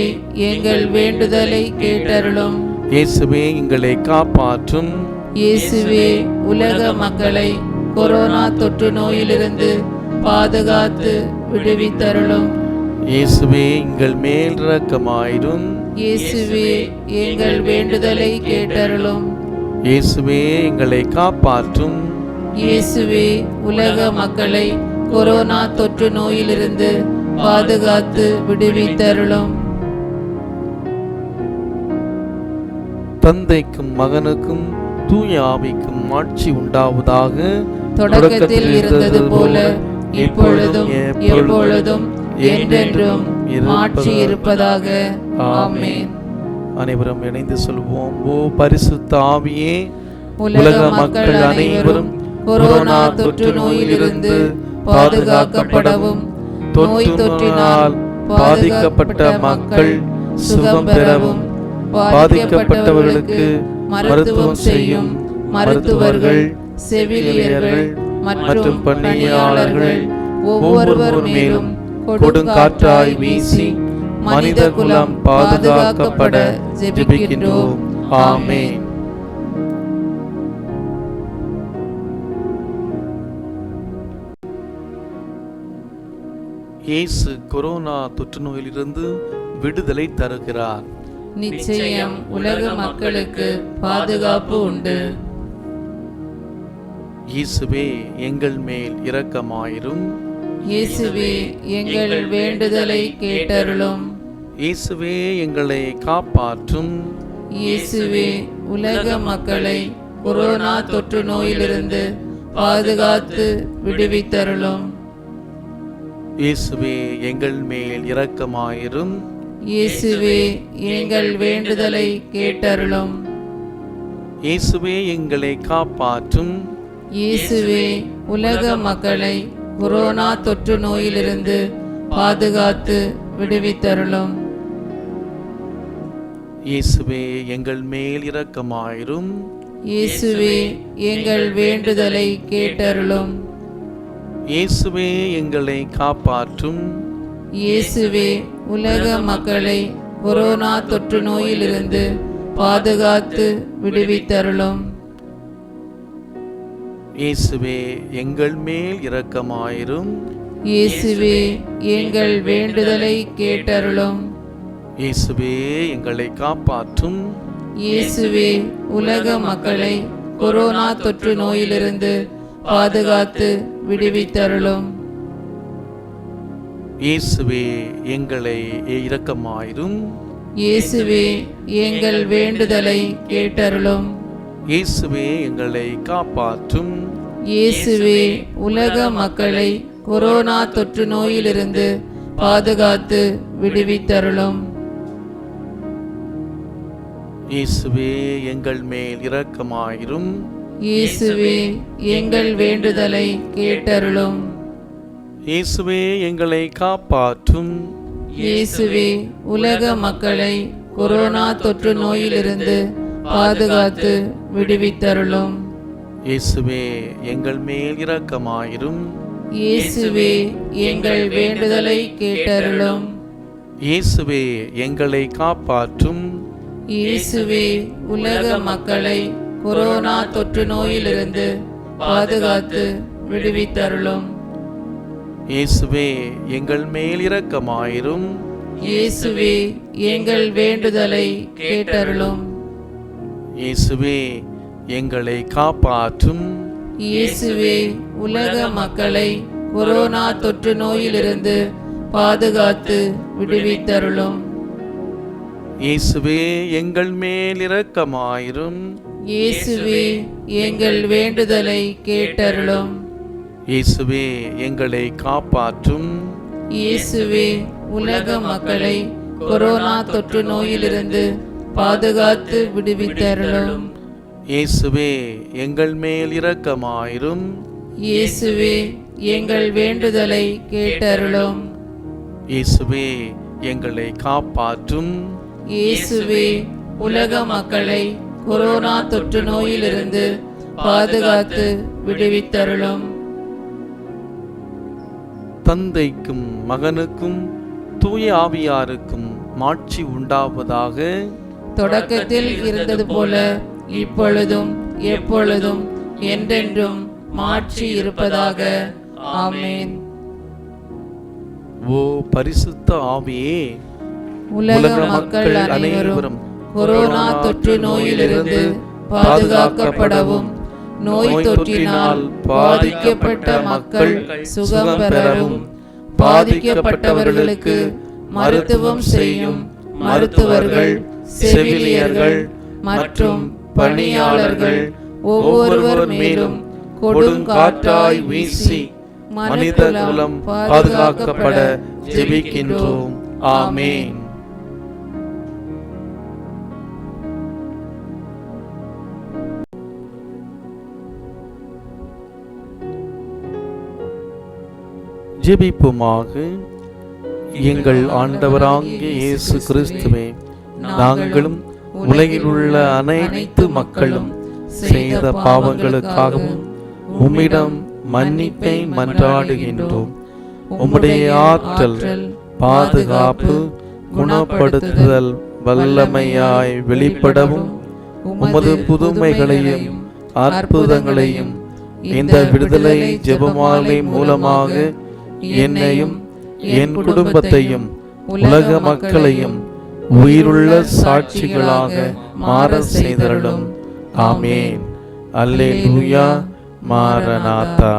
எங்கள் வேண்டுதலை கேட்டருளும். இயேசுவே எங்களை காப்பாற்றும். இயேசுவே உலக மக்களை கொரோனா தொற்று நோயிலிருந்து பாதுகாத்து விடுவித்தருளும். இயேசுவே எங்கள் மேல் இரக்கமாயிரும். இயேசுவே எங்கள் வேண்டுதலை கேட்டருளும். இயேசுவே எங்களை காப்பாற்றும். இயேசுவே உலக மக்களை கொரோனா தொற்று நோயிலிருந்து பாதுகாத்து விடுவித்தருளும். தந்தைக்கும் மகனுக்கும் தூய ஆவிக்கும் ஆட்சி உண்டாவதாக. தொடக்கத்தில் இருந்தது போல இப்பொழுதும் எப்பொழுதும் என்றென்றும் ஆட்சி இருப்பதாக. ஆமென். அனைவரும் இணைந்து சொல்வோம். ஓ பரிசுத்த ஆவியே, உலக மக்கள் அனைவரும் கொரோனா தொற்று நோயிலிருந்து பாதுகாக்கப்படவும், நோய் தொற்றினால் பாதிக்கப்பட்ட மக்கள் சுகம் பெறவும், பாதிக்கப்பட்டவர்களுக்கு மருத்துவம் செய்யும் மருத்துவர்கள், செவிலியர்கள் மற்றும் பணியாளர்கள் ஒவ்வொருவர் மேலும் கொடுங்காற்றாய் வீசி மனித குலம் பாதுகாக்கப்பட ஜெபிக்கின்றோம். ஆமென். இயேசு கொரோனா தொற்று நோயிலிருந்து விடுதலை தருகிறார். நிச்சயம் உலக மக்களுக்கு பாதுகாப்பு உண்டு. இயேசுவே எங்கள் மேல் இரக்கமாயிரும். இயேசுவே எங்கள் வேண்டுதலை கேட்டருளும். இயேசுவே எங்களை காப்பாற்றும். இயேசுவே உலக மக்களை கொரோனா தொற்று நோயிலிருந்து பாதுகாத்து விடுவித்தருளும். இயேசுவே எங்கள் மேல் இரக்கமாயிரும். இயேசுவே எங்கள் வேண்டுதலை கேட்டருளும். இயேசுவே எங்களை காப்பாற்றும். இயேசுவே உலக மக்களை கொரோனா தொற்று நோயிலிருந்து பாதுகாத்து விடுவித்தருளும். இயேசுவே எங்கள் மேல் இரக்கமாயிரும். இயேசுவே எங்கள் வேண்டுதலை கேட்டருளும். இயேசுவே எங்களை காப்பாற்றும். இயேசுவே உலக மக்களை கொரோனா தொற்று நோயிலிருந்து பாதுகாத்து விடுவித்தருளும். இயேசுவே எங்கள் மேல் இரக்கமாயிரும். இயேசுவே எங்கள் வேண்டுதலை கேட்டருளும். இயேசுவே எங்களை காப்பாற்றும். இயேசுவே உலக மக்களை கொரோனா தொற்று நோயிலிருந்து பாதுகாத்து விடுவித்தருளும். இயேசுவே எங்களை இரக்கமாயிரும். இயேசுவே எங்கள் வேண்டுதலை கேட்டருளும். இயேசுவே எங்களை காப்பாற்றும். இயேசுவே உலக மக்களை கொரோனா தொற்று நோயிலிருந்து பாதுகாத்து விடுவித்தருளும். இயேசுவே எங்கள் மேல் இரக்கமாயிரும். இயேசுவே எங்கள் வேண்டுதலை கேட்டருளும். இயேசுவே எங்களை காப்பாற்றும். இயேசுவே உலக மக்களை கொரோனா தொற்று நோயிலிருந்து பாதுகாத்து விடுவித்தருளும். இயேசுவே எங்கள் மேல் இரக்கமாயிரும். இயேசுவே எங்கள் வேண்டுதலை கேட்டருளும். இயேசுவே எங்களை காப்பாற்றும். இயேசுவே உலக மக்களை கொரோனா தொற்று நோயிலிருந்து பாதுகாத்து விடுவித்தருளும். இயேசுவே எங்கள் மேல் இரக்கமாயிரும். இயேசுவே எங்கள் வேண்டுதலை கேட்டருளும். இயேசுவே எங்களை காப்பாற்றும். இயேசுவே உலக மக்களை கொரோனா தொற்று நோயிலிருந்து பாதுகாத்து விடுவித்தருளும். இயேசுவே எங்கள் மேல் இரக்கமாயிரும். இயேசுவே எங்கள் வேண்டுதலை கேட்டருளும். இயேசுவே எங்களை காப்பாற்றும். இயேசுவே உலக மக்களை கொரோனா தொற்று நோயிலிருந்து பாதுகாத்து விடுவித்தருளும். இயேசுவே எங்கள் மேல் இரக்கமாயிரும். இயேசுவே எங்கள் வேண்டுதலை கேட்டருளும். இயேசுவே எங்களை காப்பாற்றும். இயேசுவே உலக மக்களை கொரோனா தொற்று நோயிலிருந்து பாதுகாத்து விடுவித்தருளும். தந்தைக்கும் மகனுக்கும் தூய ஆவியாருக்கும் மாட்சி உண்டாவதாக. தொடக்கத்தில் இருந்தது போல இப்பொழுதும் எப்பொழுதும் என்றென்றும் மாட்சி இருப்பதாக. ஆமென். ஓ பரிசுத்த ஆவியே, உலக மக்கள் அனைவரும் கொரோனா தொற்று நோயிலிருந்து பாதுகாக்கப்படவும் நோய் தொற்றினால் பாதிக்கப்பட்ட மக்கள் சுகம் பெறவும் பாதிக்கப்பட்டவர்களுக்கு மருத்துவம் செய்யும் மருத்துவர்கள், செவிலியர்கள் மற்றும் பணியாளர்கள் ஒவ்வொருவர் மேலும் கொடுங்காற்றாய் வீசி மனித குலம் பாதுகாக்கப்பட ஜெபிக்கின்றோம். ஆமென். ஜெபிப்புமாக. எங்கள் ஆண்டவராகிய இயேசு கிறிஸ்துவே, நாங்களும் உலகில் உள்ள அனைத்து மக்களும் செய்த பாவங்களுக்காகவும் உம்மிடம் மன்னிப்பை மன்றாடுகின்றோம். உம்முடைய ஆற்றல், பாதுகாப்பு, குணப்படுத்துதல் வல்லமையாய் வெளிப்படவும் உமது புதுமைகளையும் அற்புதங்களையும் இந்த விடுதலை ஜெபமாலை மூலமாக என்னையும் என் குடும்பத்தையும் உலக மக்களையும் உயிருள்ள சாட்சிகளாக மாற செய்தருளும். ஆமென். அல்லேலூயா. மாரநாதா.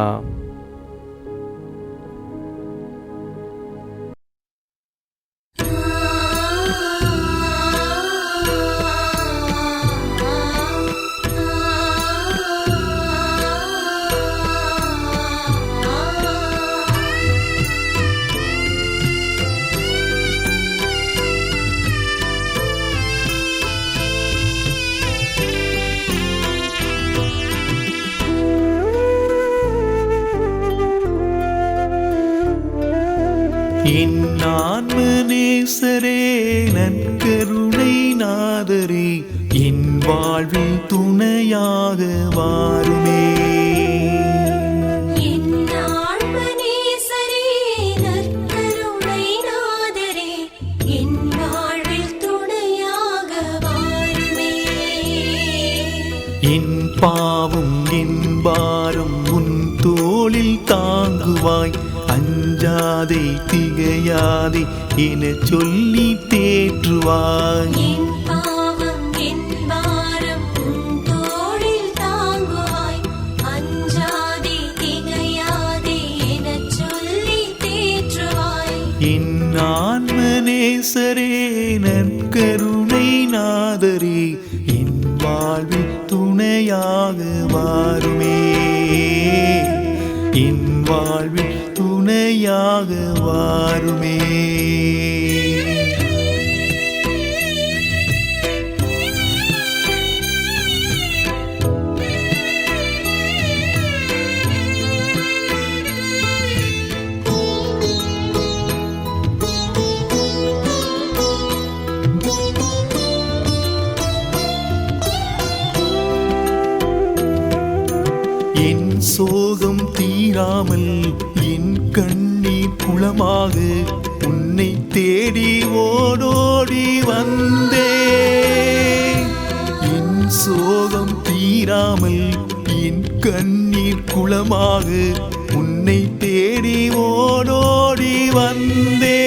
என் ஆன்ம நேசரே, நற்கருணை நாதரே, என் வாழ்வில் துணையாக வாருமே. என் ஆழ்மனேசரே, நற்கருணை நாதரே, என் வாழ்வில் துணையாக வாருமே. என் பாவம் என் பாரம் உன் தோளில் தாங்குவாய். அஞ்சாதே திகையாதே என சொல்லி தேற்றுவாய். என் பாவம் என் பாரம் உன் தோளில் தாங்குவாய். அஞ்சாதே திகையாதே எனச் சொல்லி தேற்றுவாய். என் ஆன்ம நேசரே, நற்கருணை நாதரே, என் வாழ்வில் துணையாக வாருமே. என் வாழ்வில் துணையாக வாருமே. என் சோகம் தீராமல் என் கண்ணீர் குளமாக உன்னை தேடி ஓடோடி வந்தே. என் சோகம் தீராமல் என் கண்ணீர் குளமாக உன்னை தேடி ஓடோடி வந்தே.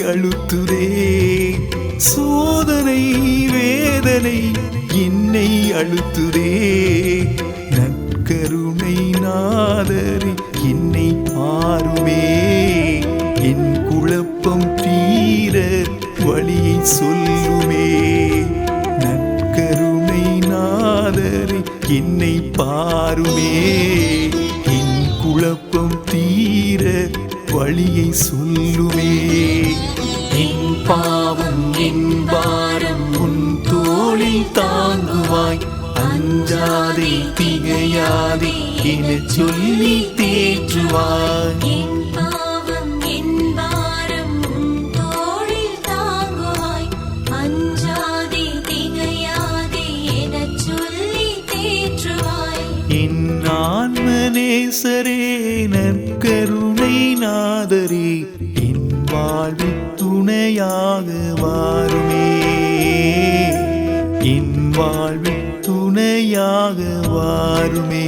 அழுத்துதே. சோதனை வேதனை என்னை அழுத்துதே. நற்கருணை நாதரே என்னை பாருமே. என் குழப்பம் தீர வழியை சொல்லுமே. நற்கருணை நாதரே என்னை பாருமே. என் குழப்பம் தீர வழியை சொல்லுமே. என் பாவம் என் பாரம் உன் தோளில் தாங்குவாய். அஞ்சாதே திகையாதே என சொல்லி தேற்றுவாய். என் பாவம் என் பாரம் உன் தோளில் தாங்குவாய். அஞ்சாதே திகையாதே எனச் சொல்லி தேற்றுவாய். என் ஆன்மநேசரே நற்கருணை நாதரே என் வாழ்வில் துணையாக வாருமே. என் வாழ்வில் துணையாக வாருமே.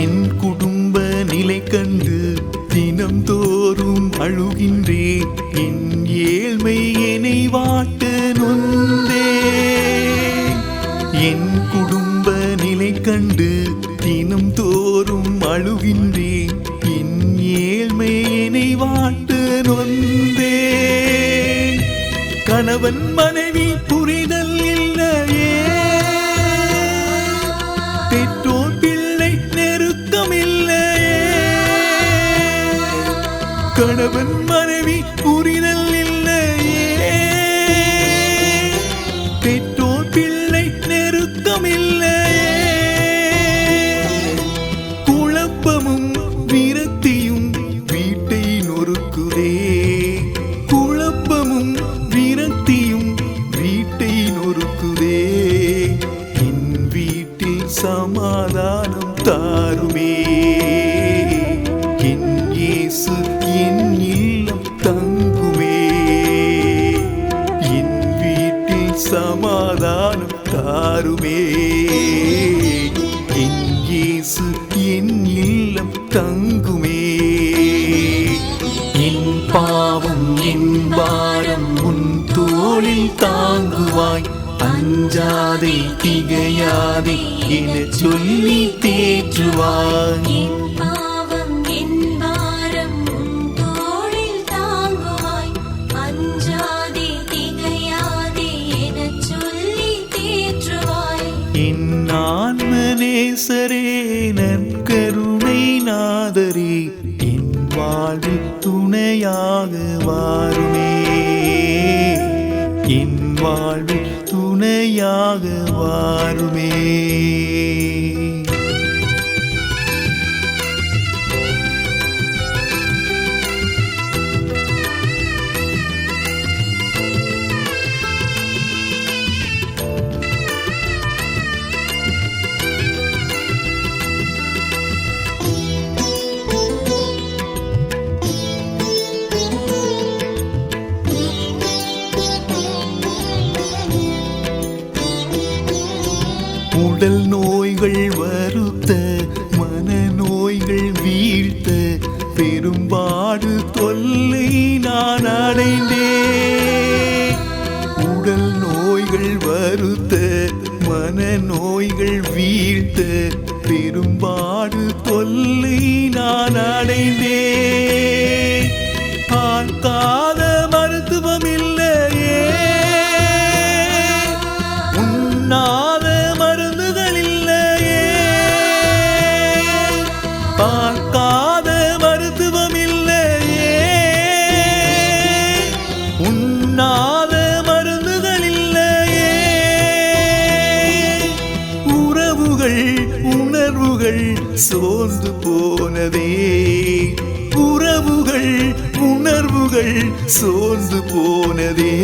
என் குடும்ப நிலை கண்டு தினம்தோறும் அழுகின்றேன். என் ஏழ்மை என்னை வாட்ட நொந்தே. என் குடும்ப நிலை கண்டு தினம்தோறும் அழுகின்றேன். என் ஏழ்மை என்னை வாட்ட நொந்தே. கணவன் மனைவி புரிதல் இல்லையே. பெற்றோர் பிள்ளை நெருக்கமில்லையே. கணவன் மனைவி புரிதல் இல்லையே. பெற்றோர் பிள்ளை நெருக்கமில்லையே. குழப்பமும் விரக்தியும் வீட்டை நொறுக்குதே. குழப்பமும் விரக்தியும் வீட்டை நொறுக்குதே. என் வீட்டில் சமாதானம் தாருமே. என் இயேசு என் இல்லம் தங்குமே. என் வீட்டில் சமாதானம் தாருமே. என் இயேசு என் இல்லம் தங்குமே. என் பாவம் என் பாரம் உன் தோளில் தாங்குவாய். அஞ்சாதே திகையாதே என சொல்லி தேற்றுவாய். என் பாவம் என் பாரம் உன் தோளில் தாங்குவாய். அஞ்சாதே திகையாதே எனச் சொல்லி தேற்றுவாய். என் ஆன்மநேசரே நற்கருணை நாதரே என் வாழ்வில் துணையாக வாருமே. என் வாழ்வில் துணையாக வாருமே. உடல் நோய்கள் வருத்த மனநோய்கள் வீழ்த்த பெரும்பாடு தொல்லை நான் அடைந்தேன். உடல் நோய்கள் வருத்த மனநோய்கள் வீழ்த்த பெரும்பாடு தொல்லை நான் அடைந்தேன். பார்க்காத மருத்துவம் இல்லையே. உண்ணாத மருந்துகள் இல்லையே. பார்க்காத மருத்துவம் இல்லையே. உண்ணாத மருந்துகள் இல்லையே. உறவுகள் உணர்வுகள் சோர்ந்து போனதே. உறவுகள் உணர்வுகள் சோர்ந்து போனதே.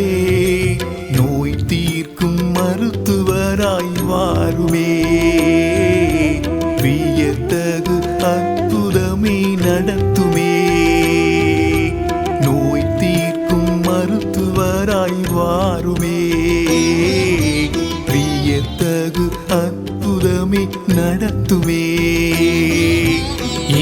நோய் தீர்க்கும் மருத்துவராய் வாருமே. வியத்தகு அற்புதமே நடத்துமே. நோய் தீர்க்கும் மருத்துவராய் வாருமே. வியத்தகு அற்புதமே நடத்துமே.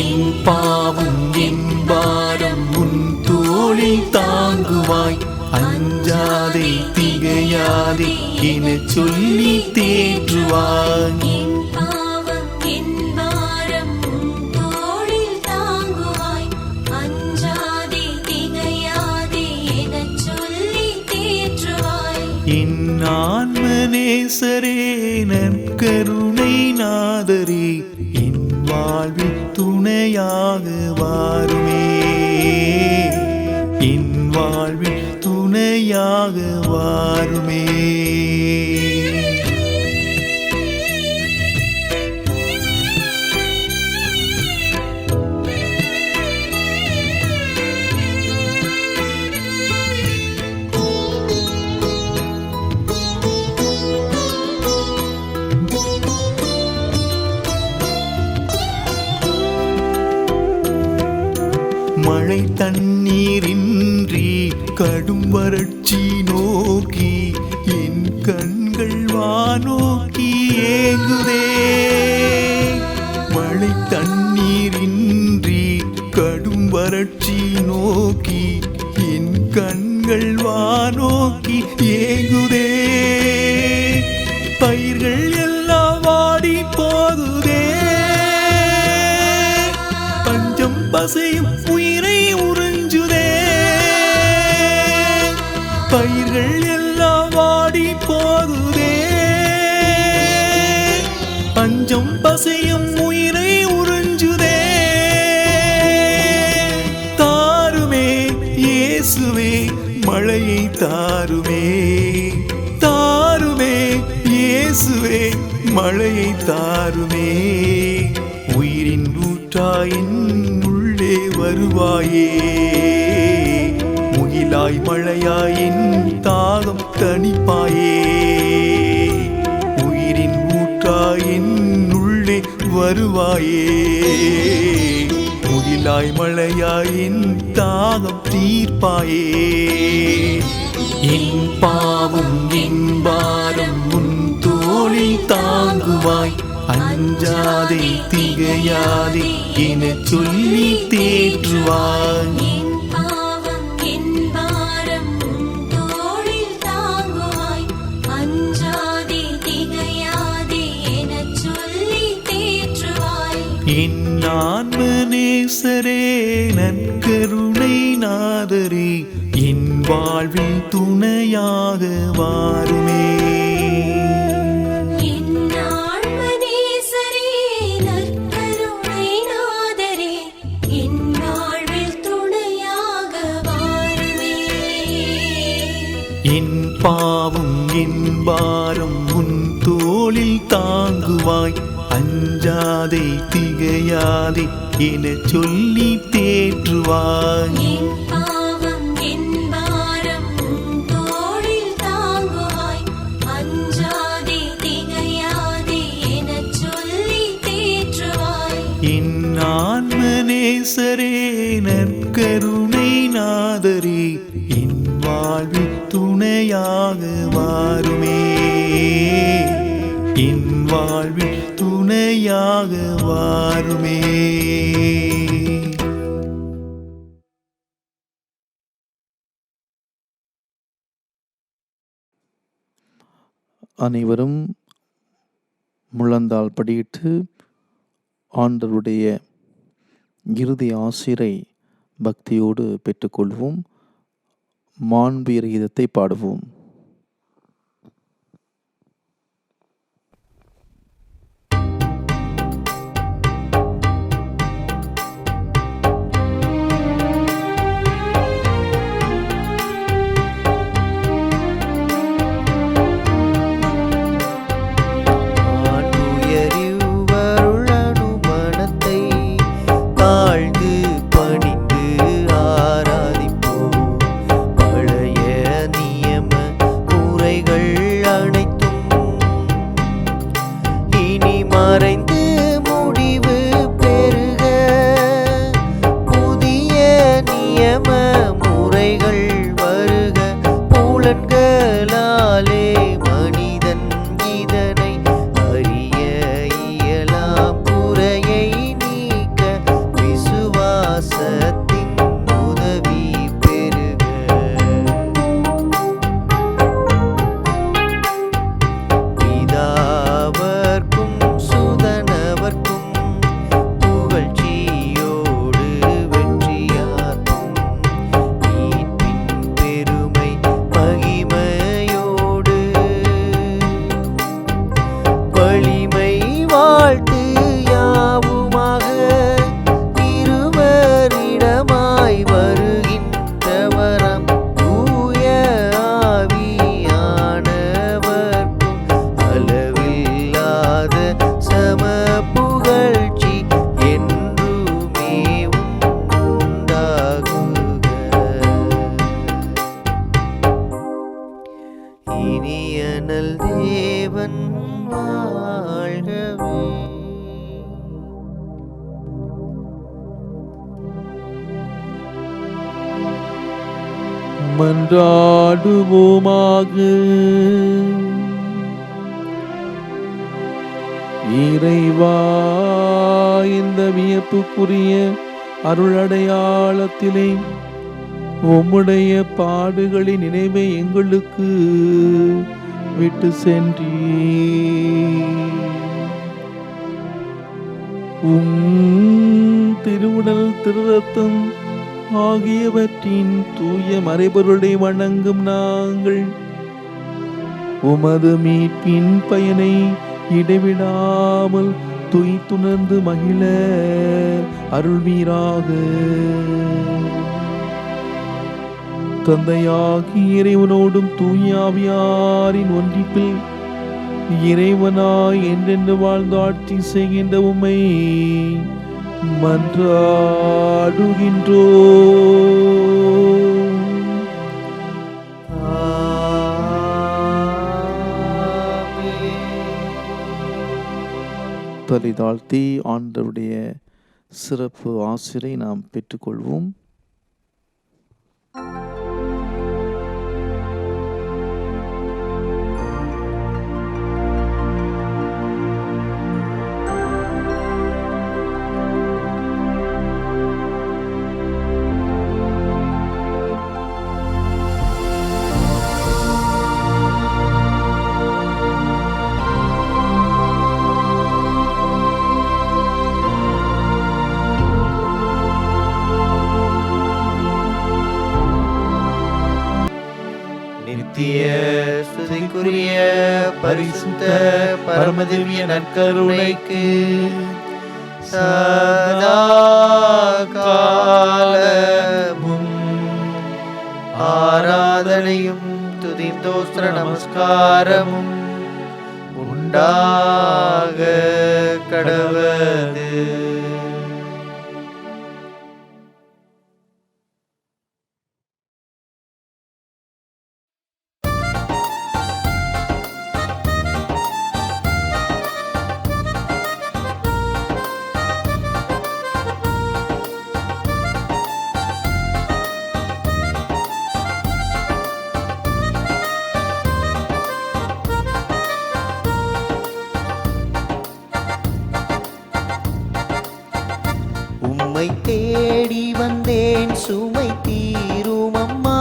என் பாவம் என் பாரம் உன் தோளில் தாங்குவாய். அஞ்சாதே திகையாதே என சொல்லி தேற்றுவாய். என் பாவம் என் பாரம் உன் தோளில் தாங்குவாய். அஞ்சாதே திகையாதே எனச் சொல்லி தேற்றுவாய். என் ஆன்மநேசரே நற்கருணை நாதரே என் வாழ்வில் துணையாக வாருமே. என் வாழ்வில் துணையாக வாருமே. மழை தண்ணீரின்றி கடும் வறட்சி நோக்கி என் கண்கள் வானோக்கி ஏங்குதே. மழை தண்ணீரின்றி கடும் வறட்சி நோக்கி என் கண்கள் வானோக்கி ஏங்குதே. பயிர்கள் எல்லாம் வாடி போகுதே. பஞ்சம் பசையும் உயிரை உறிஞ்சுதே. பயிர்கள் எல்லாம் வாடி போகுதே. பஞ்சம் பசையும் உயிரை உறிஞ்சுதே. தாருமே இயேசுவே மழையை தாருமே. தாருமே இயேசுவே மழையை தாருமே. உயிரின் ஊற்றாயின் உள்ளே வருவாயே. முகிலாய் மழையாயின் தாகம் தணிப்பாயே. உயிரின் ஊற்றாயின் உள்ளே வருவாயே. முகிலாய் மழையாயின் தாகம் தீர்ப்பாயே. என் பாவம் என் பாரம் உன் தோளில் தாங்குவாய். அஞ்சாதே திகையாதே என சொல்லி தேற்றுவாய். என் பாவம் என் பாரம் உன் தோளில் தாங்குவாய். அஞ்சாதே திகையாதே எனச் சொல்லி தேற்றுவாய். என் ஆன்மநேசரே நற்கருணை நாதரே என் வாழ்வில் துணையாக வாருமே. என் ஆன்மநேசரே நற்கருணை நாதரே என் வாழ்வில் துணையாக வாருமே. என் பாவம் என் பாரம் உன் தோளில் தாங்குவாய். அஞ்சாதே திகையாதே என சொல்லி தேற்றுவாய். என் பாவம் என் பாரம் உன் தோளில் தாங்குவாய். அஞ்சாதே திகையாதே எனச் சொல்லி தேற்றுவாய். என் ஆன்மநேசரே நற்கருணை நாதரே என் வாழ்வில் துணையாக வாருமே. என் வாழ்வில் துணையாக வாருமே. அனைவரும் முழந்தாள் படியிட்டு ஆண்டவருடைய இறுதி ஆசிரை பக்தியோடு பெற்றுக்கொள்வோம். மாண்புயர் கீதத்தை பாடுவோம். ஆண்டுயரிவருளனு மனத்தை தாழ்ந்து பணி மன்றாடுவோமாக. இறைவா, இந்த வியப்புக்குரிய அருளடையாளத்திலே உம்முடைய பாடுகளின் நினைவை எங்களுக்கு விட்டு சென்றீர். திருவுடல் திருரத்தம் ஆகியவற்றின் தூய மறைபொருளை வணங்கும் நாங்கள் உமது மீட்பின் பயனை இடைவிடாமல் துய்த்துணர்ந்து மகிழ அருள்வீராக. தந்தையாகி இறைவனோடும் தூய ஆவியாரின் ஒன்றிப்பில் இறைவனாய் என்றென்று வாழ்ந்து ஆட்சி செய்கின்ற உம்மை மன்றாடுகின்றோ. தலை தாழ்த்தி ஆண்டவருடைய சிறப்பு ஆசிரை நாம் பெற்றுக்கொள்வோம். நித்திய ஸ்துதிக்குரிய பரிசுத்த பரமதிவ்ய நற்கருணைக்கு சதா காலமும் ஆராதனையும் துதிந்தோஸ்திர நமஸ்காரமும் உண்டாக கடவது. உம்மை தேடி வந்தேன் சுமை தீரும் அம்மா,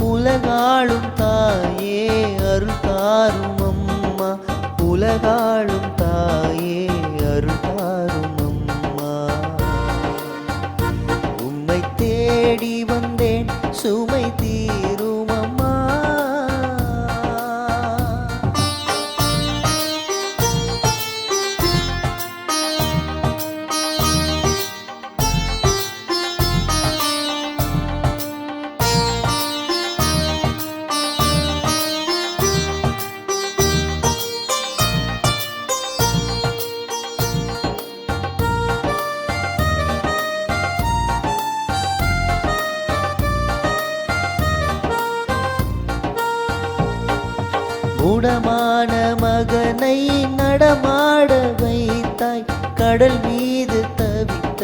உலகாளும் தாயே அருள் தாரும் அம்மா, உலகாளும் தாயே அருள் தாரும் அம்மா. உம்மை தேடி வந்தேன் சுமை தீரும் அம்மா. மூடமான மகனை நடமாட வைத்தாய், கடல் மீது தவித்த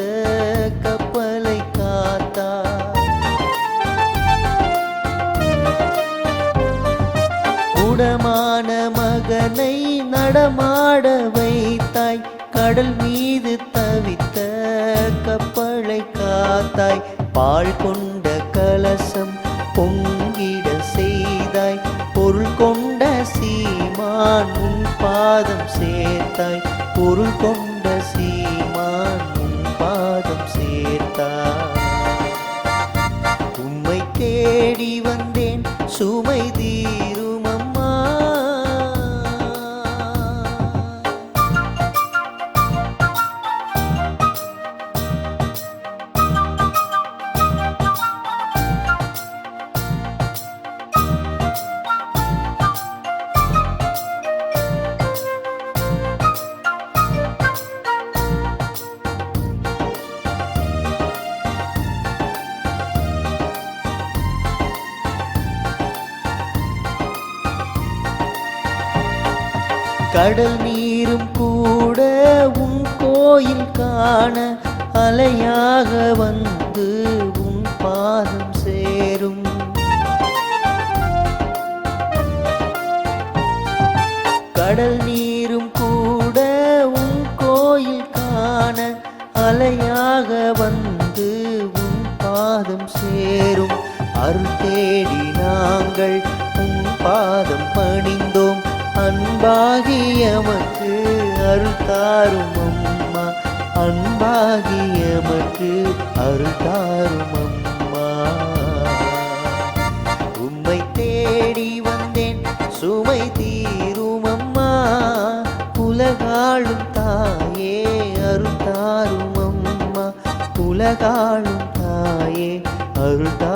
கப்பலை காத்தாய். மூடமான மகனை நடமாட வைத்தாய், கடல் மீது தவித்த கப்பலை காத்தாய். பால் கொண்ட கலசம் பொங்கிட செய்தாய், பொருள் கொண்ட சீமான் உன் பாதம் சேர்த்தாய், பொருள் கொண்ட சீமான் உன் பாதம் சேர்த்தாய். உம்மை தேடி வந்தேன் சுமை தீரும் அம்மா. கடல் நீரும் கூட உன் கோயில் காண அலையாக வந்து உன் பாதம் சேரும். கடல் நீரும் கூட உன் கோயில் காண அலையாக வந்து உன் பாதம் சேரும். அருள் தேடி நாங்கள் உன் பாதம் பணிந்தோம். அன்பாகியமக்கு அருள் தாரும் அம்மா, அன்பாகியமக்கு அருள் தாரும் அம்மா. உம்மை தேடி வந்தேன் சுமை தீரும் அம்மா, உலகாளும் தாயே அருள் தாரும் அம்மா, உலகாளும் தாயே அருள் தாரும்